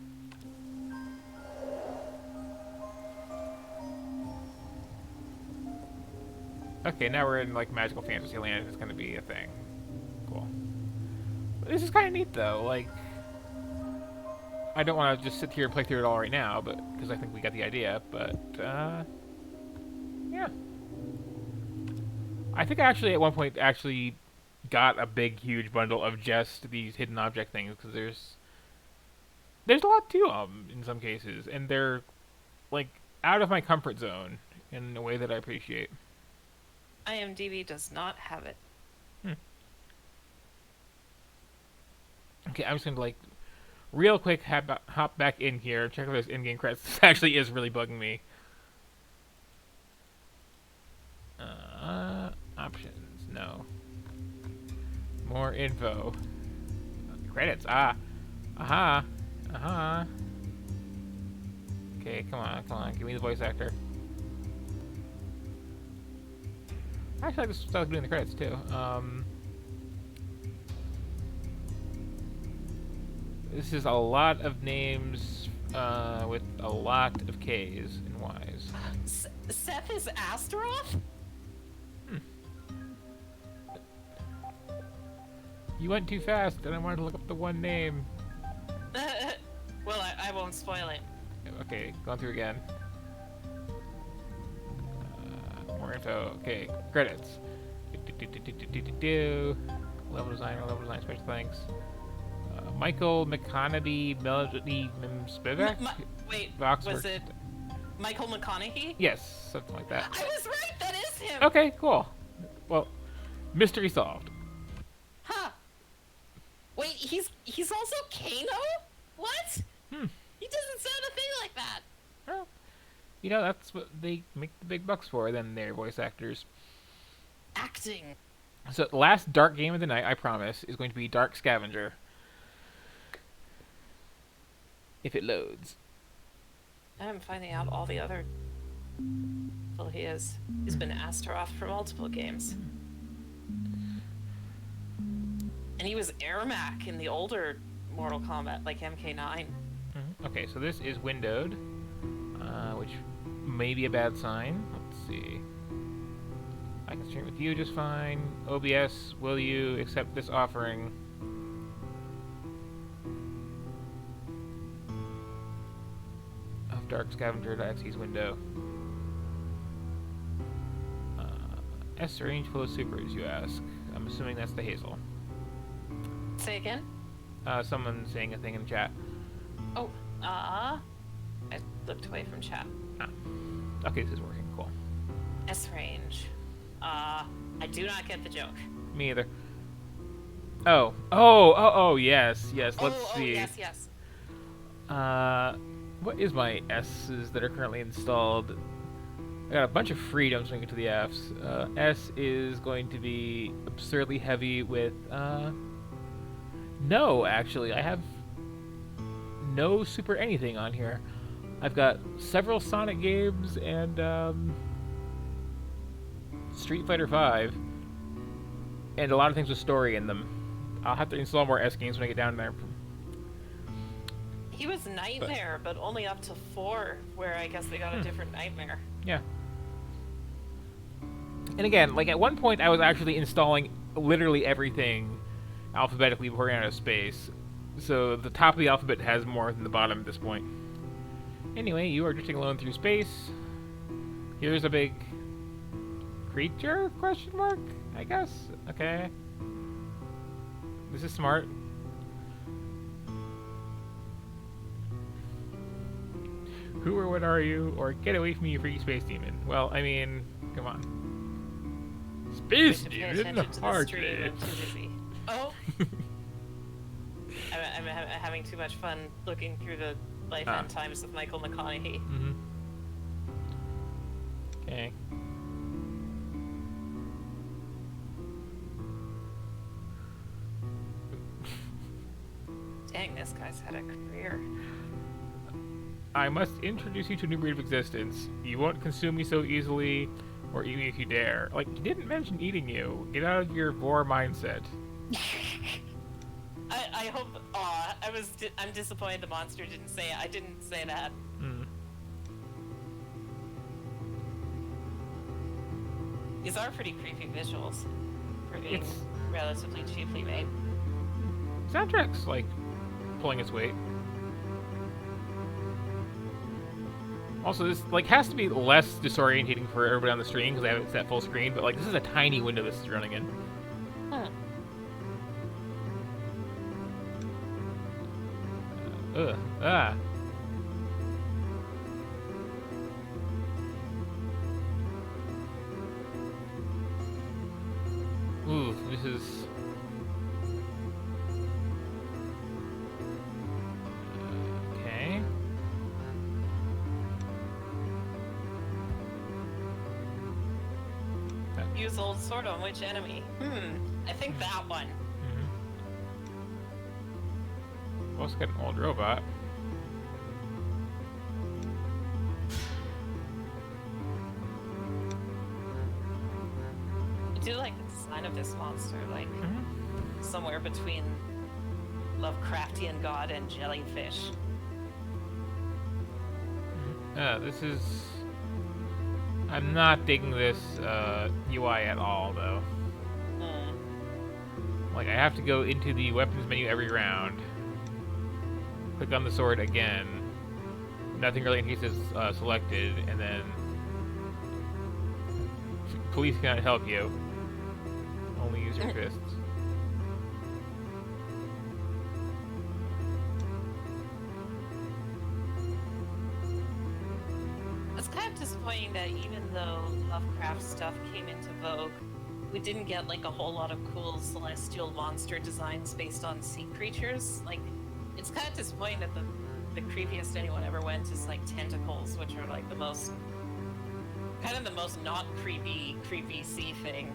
Okay, now we're in like magical fantasy land. It's gonna be a thing. Cool. This is kind of neat though. Like, I don't want to just sit here and play through it all right now, but because I think we got the idea. But yeah. I think I actually at one point actually got a big, huge bundle of just these hidden object things because there's a lot to them in some cases, and they're like out of my comfort zone in a way that I appreciate. IMDb does not have it. Okay, I'm just gonna like real quick hop back in here, check if there's in-game credits. This actually is really bugging me. Options, no. More info. Credits, aha. Okay, come on, give me the voice actor. Actually, I just started doing the credits too. This is a lot of names with a lot of K's and Y's. Seth is Astaroth? You went too fast, and I wanted to look up the one name. Well, I won't spoil it. Okay, going through again. More info. Okay, credits. Level designer, special thanks. Michael McConaby, Melody Spivak. Wait, Vox was works- it Michael McConaughey? Yes, something like that. I was right. That is him. Okay, cool. Well, mystery solved. Huh. Wait, he's also Kano? What? Hmm. He doesn't sound a thing like that. Well, you know, that's what they make the big bucks for, them their voice actors. Acting. So the last dark game of the night, I promise, is going to be Dark Scavenger. If it loads. I'm finding out all the other. Well, he's been Astaroth for multiple games. And he was Ermac in the older Mortal Kombat, like MK9. Okay, so this is windowed, which may be a bad sign. Let's see. I can stream with you just fine. OBS, will you accept this offering? Of Dark Scavenger to Xy's window. S range full of supers, you ask. I'm assuming that's the Hazel. Say again? Someone saying a thing in chat. Oh, I looked away from chat. Ah. Okay, this is working. Cool. S range. I do not get the joke. Me either. Oh, yes. Let's see. Yes. What is my S's that are currently installed? I got a bunch of freedoms when we get to the F's. S is going to be absurdly heavy with, no, actually. I have no super anything on here. I've got several Sonic games and, Street Fighter V, and a lot of things with story in them. I'll have to install more S games when I get down there. He was Nightmare, but only up to 4, where I guess they got a different Nightmare. Yeah. And again, like at one point I was actually installing literally everything alphabetically before I ran out of space. So the top of the alphabet has more than the bottom at this point. Anyway, you are drifting alone through space. Here's a big creature? Question mark? I guess. Okay. This is smart. Who or what are you? Or get away from me, you freaky space demon. Well, I mean, come on. Space demon? Hardly. Oh! I'm having too much fun looking through the life and times of Michael McConaughey. Mm-hmm. Okay. Dang, this guy's had a career. I must introduce you to a new breed of existence. You won't consume me so easily, or eat me if you dare. Like, he didn't mention eating you. Get out of your vor mindset. I hope. I'm disappointed the monster didn't say it. I didn't say that. Mm. These are pretty creepy visuals for being It's relatively cheaply made. soundtrack's like pulling its weight. Also, this like has to be less disorientating for everybody on the stream because it's at full screen. But like, this is a tiny window this is running in. Huh. Ah. Ooh, this is. Okay. Use old sword on which enemy? I think that one. Also got an old robot. I do like the design of this monster, like somewhere between Lovecraftian god and jellyfish. This is. I'm not digging this UI at all, though. Like, I have to go into the weapons menu every round. Click on the sword again. Nothing really in case is selected, and then police cannot help you. Only use your fists. disappointing that even though Lovecraft stuff came into vogue, we didn't get like a whole lot of cool celestial monster designs based on sea creatures. Like, it's kind of disappointing that the creepiest anyone ever went is like tentacles, which are like the most not creepy sea thing.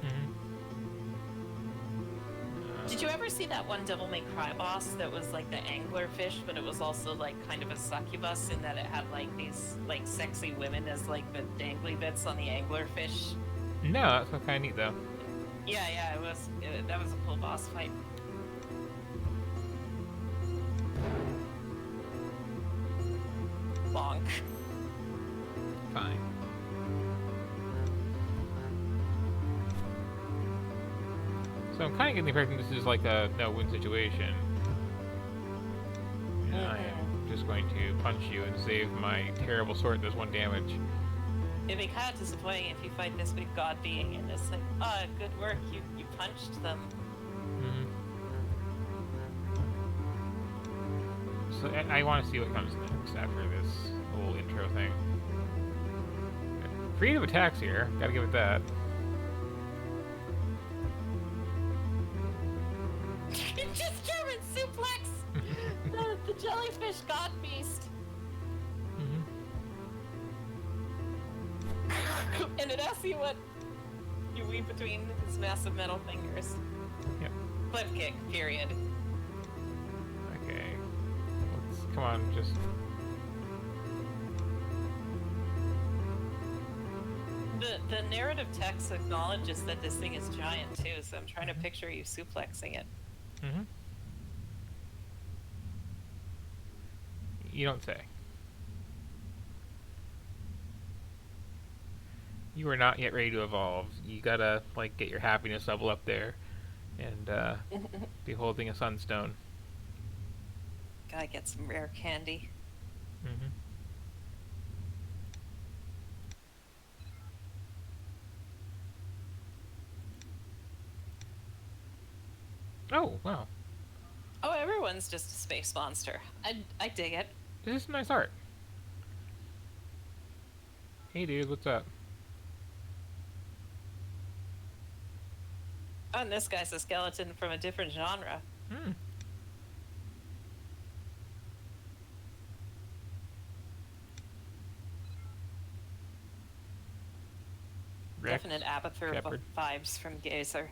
Did you ever see that one Devil May Cry boss that was like the anglerfish, but it was also like kind of a succubus in that it had like these like sexy women as like the dangly bits on the anglerfish? No, that's kind of neat though. Yeah, that was a cool boss fight. Bonk. Fine. So I'm kind of getting the impression this is like a no-win situation. And I am just going to punch you and save my terrible sword does 1 damage. It'd be kind of disappointing if you fight this big god being and it's like, oh, good work, you punched them. So I want to see what comes next after this whole intro thing. Creative attacks here, gotta give it that. Just German suplex! the jellyfish god beast. And it asks you what you weave between his massive metal fingers. Yep. Flip kick, period. Okay. Come on, just... The narrative text acknowledges that this thing is giant too, so I'm trying to picture you suplexing it. You don't say. You are not yet ready to evolve. You gotta, like, get your happiness level up there and be holding a sunstone. Gotta get some rare candy. Oh, wow. Oh, everyone's just a space monster. I dig it. This is nice art. Hey, dude, what's up? Oh, and this guy's a skeleton from a different genre. Rex, Definite Abathur Shepherd. vibes from Gazer.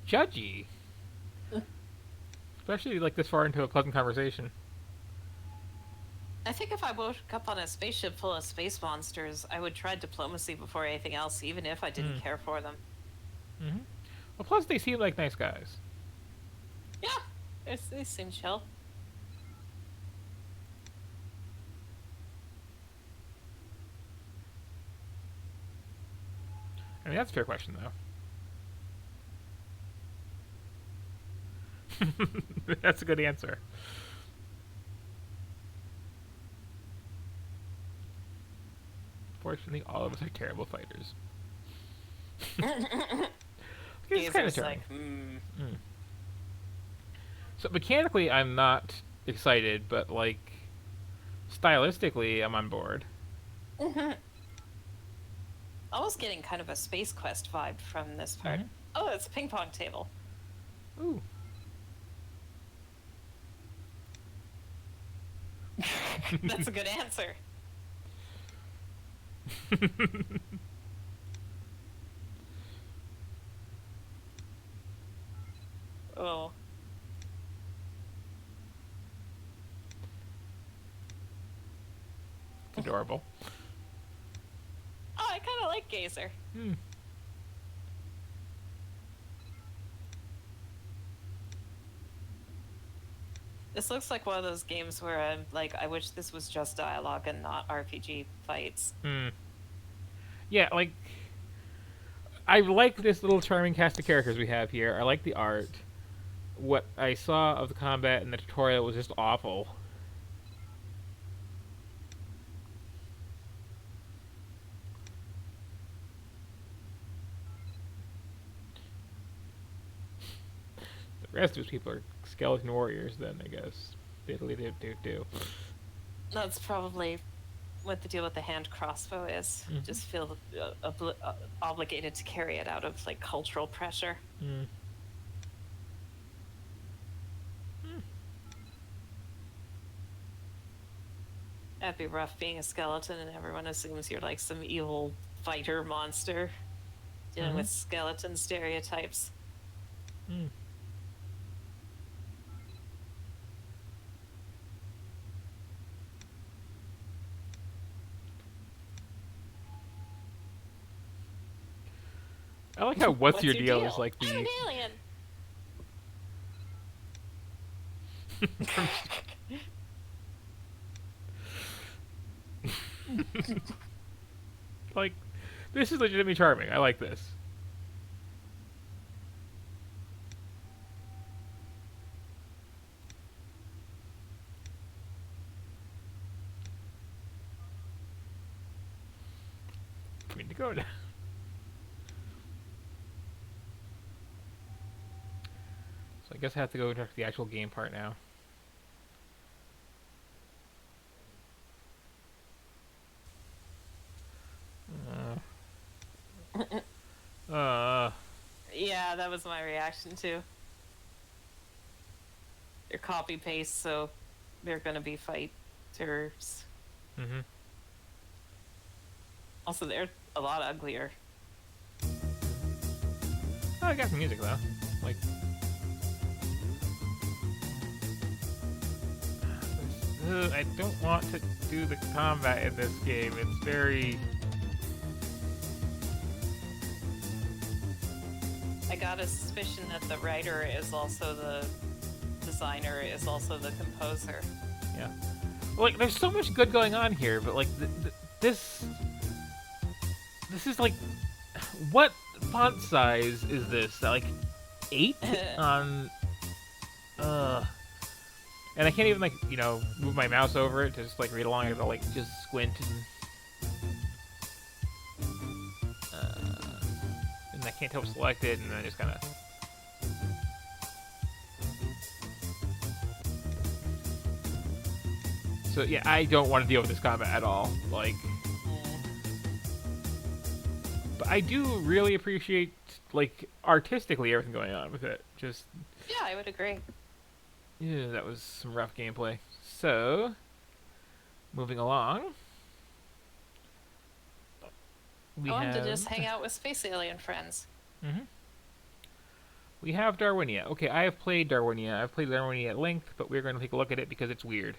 Judgy. Especially like this far into a pleasant conversation. I think if I woke up on a spaceship full of space monsters, I would try diplomacy before anything else, even if I didn't care for them. Well, plus they seem like nice guys. Yeah, they seem chill. I mean, that's a fair question, though. That's a good answer. Fortunately, all of us are terrible fighters. It's kind of Gazer's like, So mechanically, I'm not excited, but like stylistically, I'm on board. Almost getting kind of a Space Quest vibe from this part. Oh, it's a ping pong table. Ooh. That's a good answer. Oh. It's adorable. Oh, I kind of like Gazer. This looks like one of those games where I'm like, I wish this was just dialogue and not RPG fights. Yeah, like I like this little charming cast of characters we have here. I like the art. What I saw of the combat in the tutorial was just awful. The rest of his people are skeleton warriors, then, I guess. Diddly-do-do-do. That's probably what the deal with the hand crossbow is. Just feel obligated to carry it out of like cultural pressure. Mm. That'd be rough being a skeleton and everyone assumes you're like some evil fighter monster dealing with skeleton stereotypes. Mm. I like how what's your deal is like I'm the an alien. like this is legitimately charming. I like this. I mean to go now. So I guess I have to go check the actual game part now. Yeah, that was my reaction too. They're copy paste, so they're gonna be fighters. Mm-hmm. Also, they're a lot uglier. Oh, I got some music though. Like, I don't want to do the combat in this game. It's very. I got a suspicion that the writer is also the designer, is also the composer. Yeah. Like, there's so much good going on here, but like this is like, what font size is this? Like 8 on. And I can't even like move my mouse over it to just like read along. I have to like just squint and I can't help select it, and then I just kind of. So yeah, I don't want to deal with this combat at all. Like, but I do really appreciate like artistically everything going on with it. Just Yeah, I would agree. yeah, that was some rough gameplay. So, moving along, we I wanted have to just hang out with space alien friends. we have Darwinia. Okay, I have played Darwinia. I've played Darwinia at length, but we're going to take a look at it because it's weird.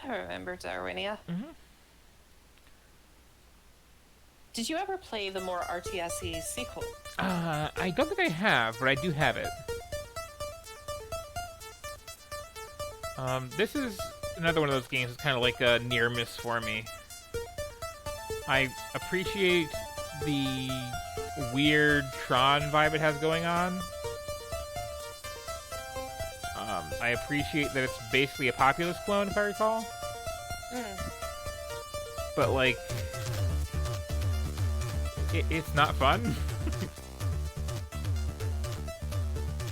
I remember Darwinia. Did you ever play the more RTS-y sequel? I don't think I have, but I do have it. This is another one of those games that's kind of like a near miss for me. I appreciate the weird Tron vibe it has going on. I appreciate that it's basically a Populous clone, if I recall. But, like, it's not fun.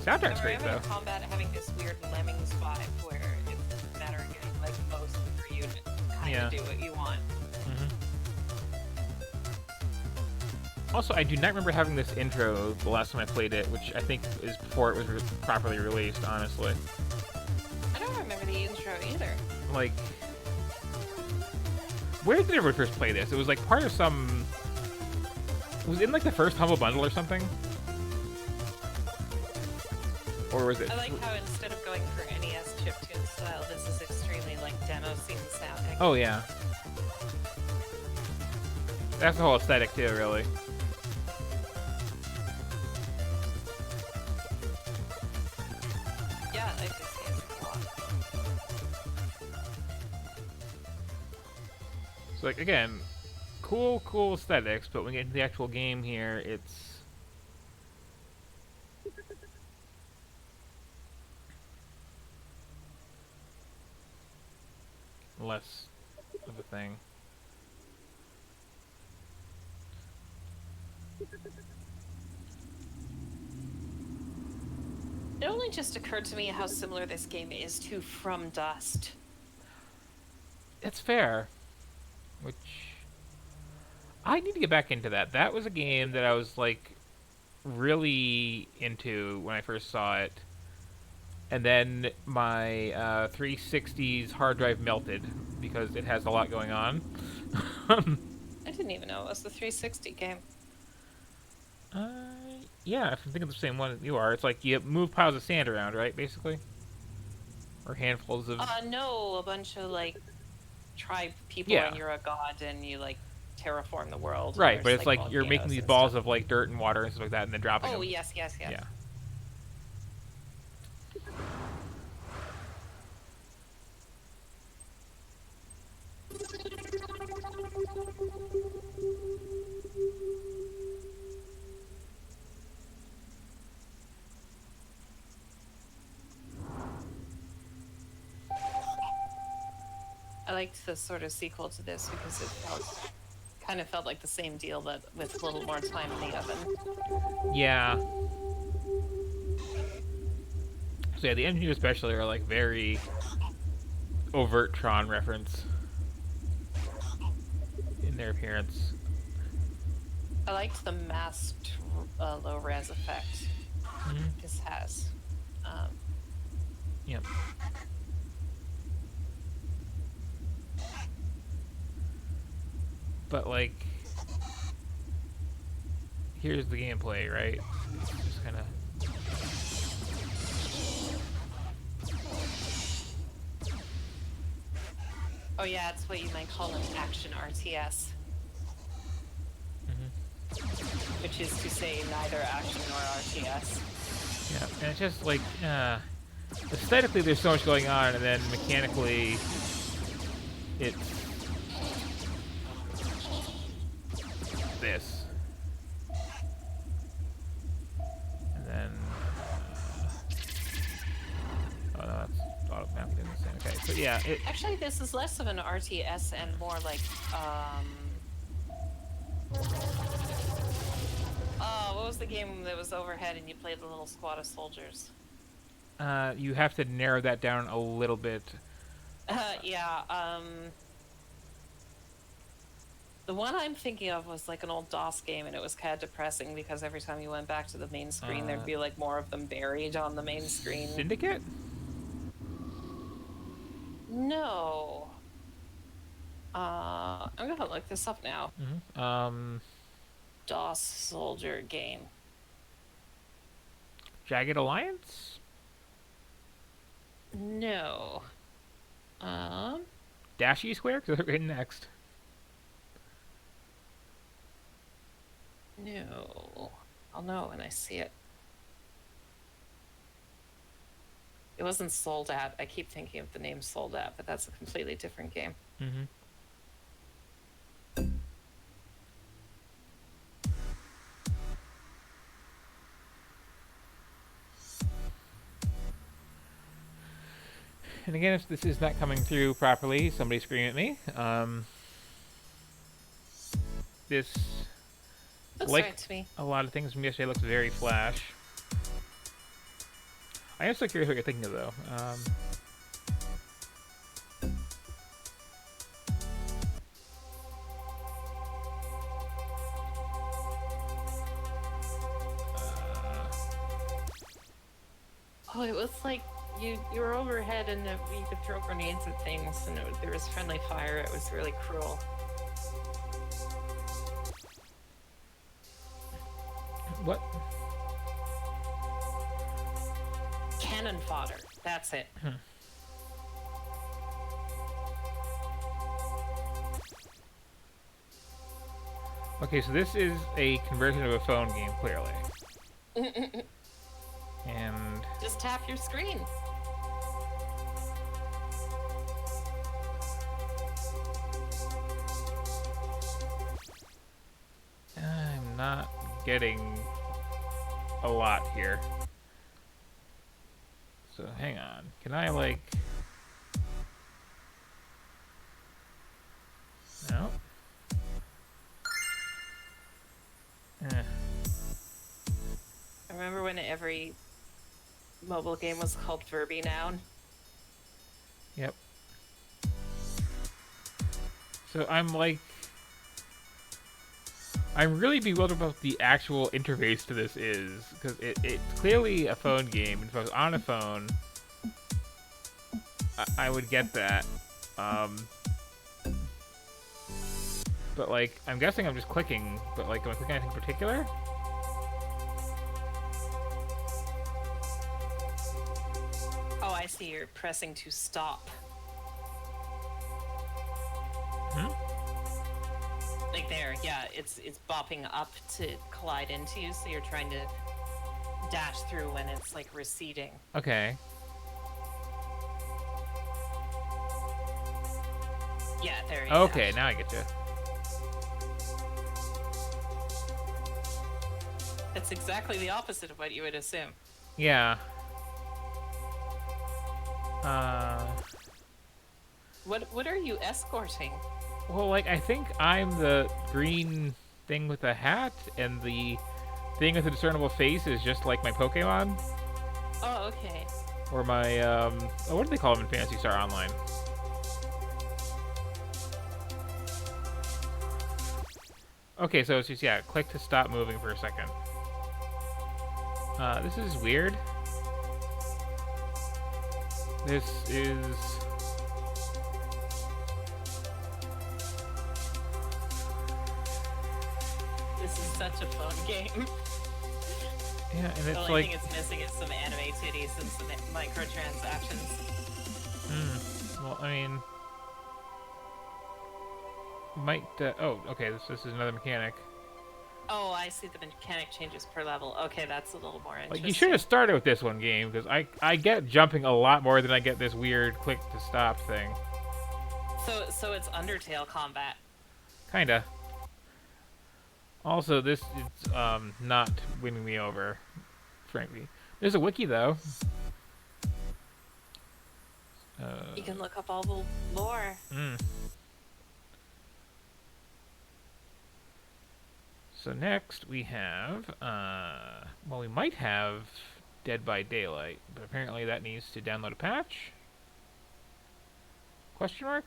Soundtrack's great, though. Combat having this weird Lemmings vibe where it's a matter of getting, like, most of your unit kind of do what you want. Also, I do not remember having this intro the last time I played it, which I think is before it was properly released, honestly. I don't remember the intro either. Like, where did I ever first play this? It was like part of some. It was in like the first Humble Bundle or something? Or was it? I like how instead of going for NES chiptune style, this is extremely like demo scene sounding. Oh, yeah. That's the whole aesthetic, too, really. Yeah, I can see it a lot. So, like, again, cool aesthetics, but when we get into the actual game here, it's. Less of a thing. It only just occurred to me how similar this game is to From Dust. It's fair. Which I need to get back into that. That was a game that I was like really into when I first saw it. And then my 360's hard drive melted because it has a lot going on. I didn't even know it was the 360 game. uh, yeah, if I'm thinking of the same one you are, it's like you move piles of sand around, right? Basically, or handfuls of. No, a bunch of like tribe people, Yeah. and you're a god, and you like terraform the world. and Right, but there's, it's like you're making volcanoes these and balls stuff. of like dirt and water and stuff like that, and then dropping Oh them. yes. Yeah. I liked the sort of sequel to this because it kind of felt like the same deal, but with a little more time in the oven. Yeah. So yeah, the engineers especially are like very overt Tron reference in their appearance. I liked the masked low res effect this has. Yep. But like, here's the gameplay, right? Just kind of. Oh yeah, it's what you might call an action RTS. Which is to say neither action nor RTS. Yeah, and it's just like, aesthetically there's so much going on, and then mechanically, it's this. And then, oh no, that's automatically the same. Okay, so yeah, it. Actually, this is less of an RTS and more like, what was the game that was overhead and you played the little squad of soldiers? You have to narrow that down a little bit. Yeah, the one I'm thinking of was like an old DOS game, and it was kind of depressing because every time you went back to the main screen, there'd be like more of them buried on the main screen. Syndicate? No. I'm gonna look this up now. DOS soldier game. Jagged Alliance? No. Dashy Square? Because they're right next. No. I'll know when I see it. It wasn't Soldat. I keep thinking of the name Soldat, but that's a completely different game. And again, if this is not coming through properly, somebody scream at me. This, Looks like right to me. a lot of things from yesterday, looks very Flash. I am so curious what you're thinking of, though. Oh, it was like you were overhead and you could throw grenades at things, and there was friendly fire. It was really cruel. What? Cannon fodder. That's it. Okay, so this is a conversion of a phone game, clearly. And Just tap your screen. I'm not getting a lot here. So hang on. Can I like... No. I remember when every mobile game was called Verby Noun. Yep. So I'm like, I'm really bewildered about the actual interface to this is, because it's clearly a phone game. If I was on a phone, I would get that. But like, I'm guessing I'm just clicking, but like, am I clicking anything in particular? Oh, I see. You're pressing to stop. Like there, yeah. It's bopping up to collide into you, so you're trying to dash through when it's like receding. Okay. Yeah, there you Okay, dash. now I get you. It's exactly the opposite of what you would assume. Yeah. What are you escorting? Well, like, I think I'm the green thing with the hat, and the thing with the discernible face is just like my Pokemon. Oh, okay. Or my, oh, what do they call them in Phantasy Star Online? Okay, so it's just, yeah, click to stop moving for a second. This is weird. This is... This is such a fun game. Yeah, and The it's only like... thing it's missing is some anime titties and some microtransactions. Well, I mean... Might, oh, okay, this is another mechanic. Oh, I see. The mechanic changes per level. Okay, that's a little more interesting. Like, you should have started with this one game, because I get jumping a lot more than I get this weird click to stop thing. So it's Undertale combat. Kinda. Also, this is, not winning me over, frankly. There's a wiki, though. You can look up all the lore. So next we have, well, we might have Dead by Daylight, but apparently that needs to download a patch? Question mark?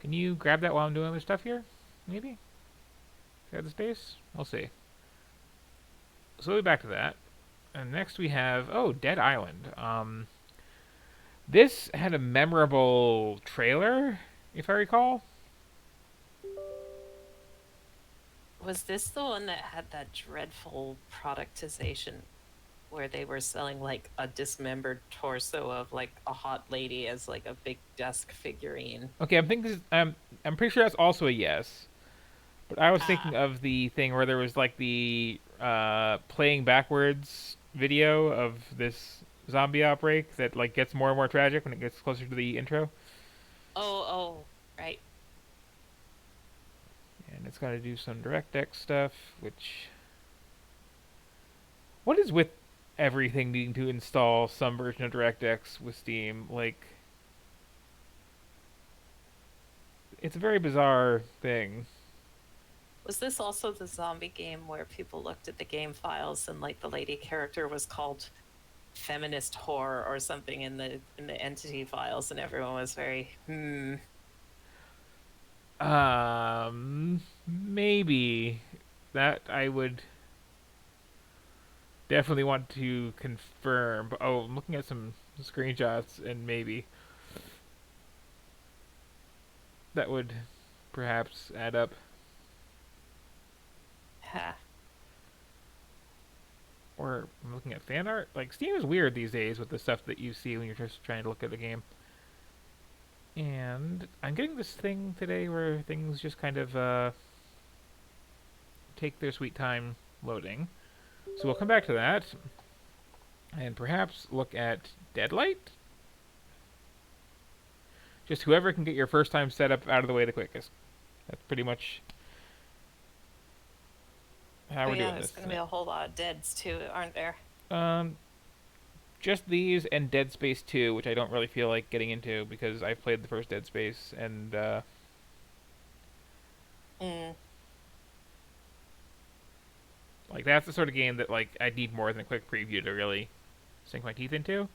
Can you grab that while I'm doing other stuff here? Maybe? If I have the space? We'll see. So we'll be back to that. And next we have, oh, Dead Island. This had a memorable trailer, if I recall. Was this the one that had that dreadful productization where they were selling like a dismembered torso of like a hot lady as like a big desk figurine? Okay, I'm pretty sure that's also a yes. But I was thinking of the thing where there was like the playing backwards video of this zombie outbreak that like gets more and more tragic when it gets closer to the intro. Oh, right. And it's got to do some DirectX stuff, which... What is with everything needing to install some version of DirectX with Steam? Like... It's a very bizarre thing. Was this also the zombie game where people looked at the game files and like the lady character was called feminist whore or something in the entity files and everyone was very Maybe. That I would definitely want to confirm. But, oh, I'm looking at some screenshots, and maybe that would perhaps add up. Or I'm looking at fan art. Like, Steam is weird these days with the stuff that you see when you're just trying to look at the game. And I'm getting this thing today where things just kind of take their sweet time loading. So we'll come back to that. And perhaps look at Deadlight? Just whoever can get your first time setup out of the way the quickest. That's pretty much how we're doing this. There's going to be a whole lot of deads too, aren't there? Just these and Dead Space 2, which I don't really feel like getting into because I've played the first Dead Space and Like, that's the sort of game that, like, I need more than a quick preview to really sink my teeth into.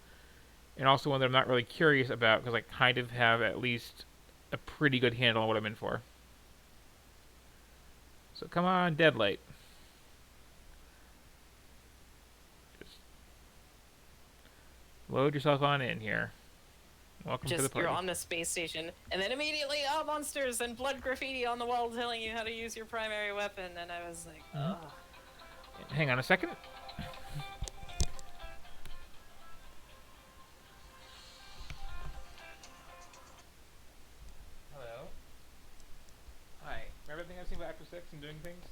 And also one that I'm not really curious about, because I kind of have at least a pretty good handle on what I'm in for. So come on, Deadlight. Just load yourself on in here. Welcome to the Just party. you're on the space station, and then immediately, monsters and blood graffiti on the wall telling you how to use your primary weapon, and I was like, ugh. Hang on a second. Hello. Hi. Remember everything I've seen about Actor 6 and doing things?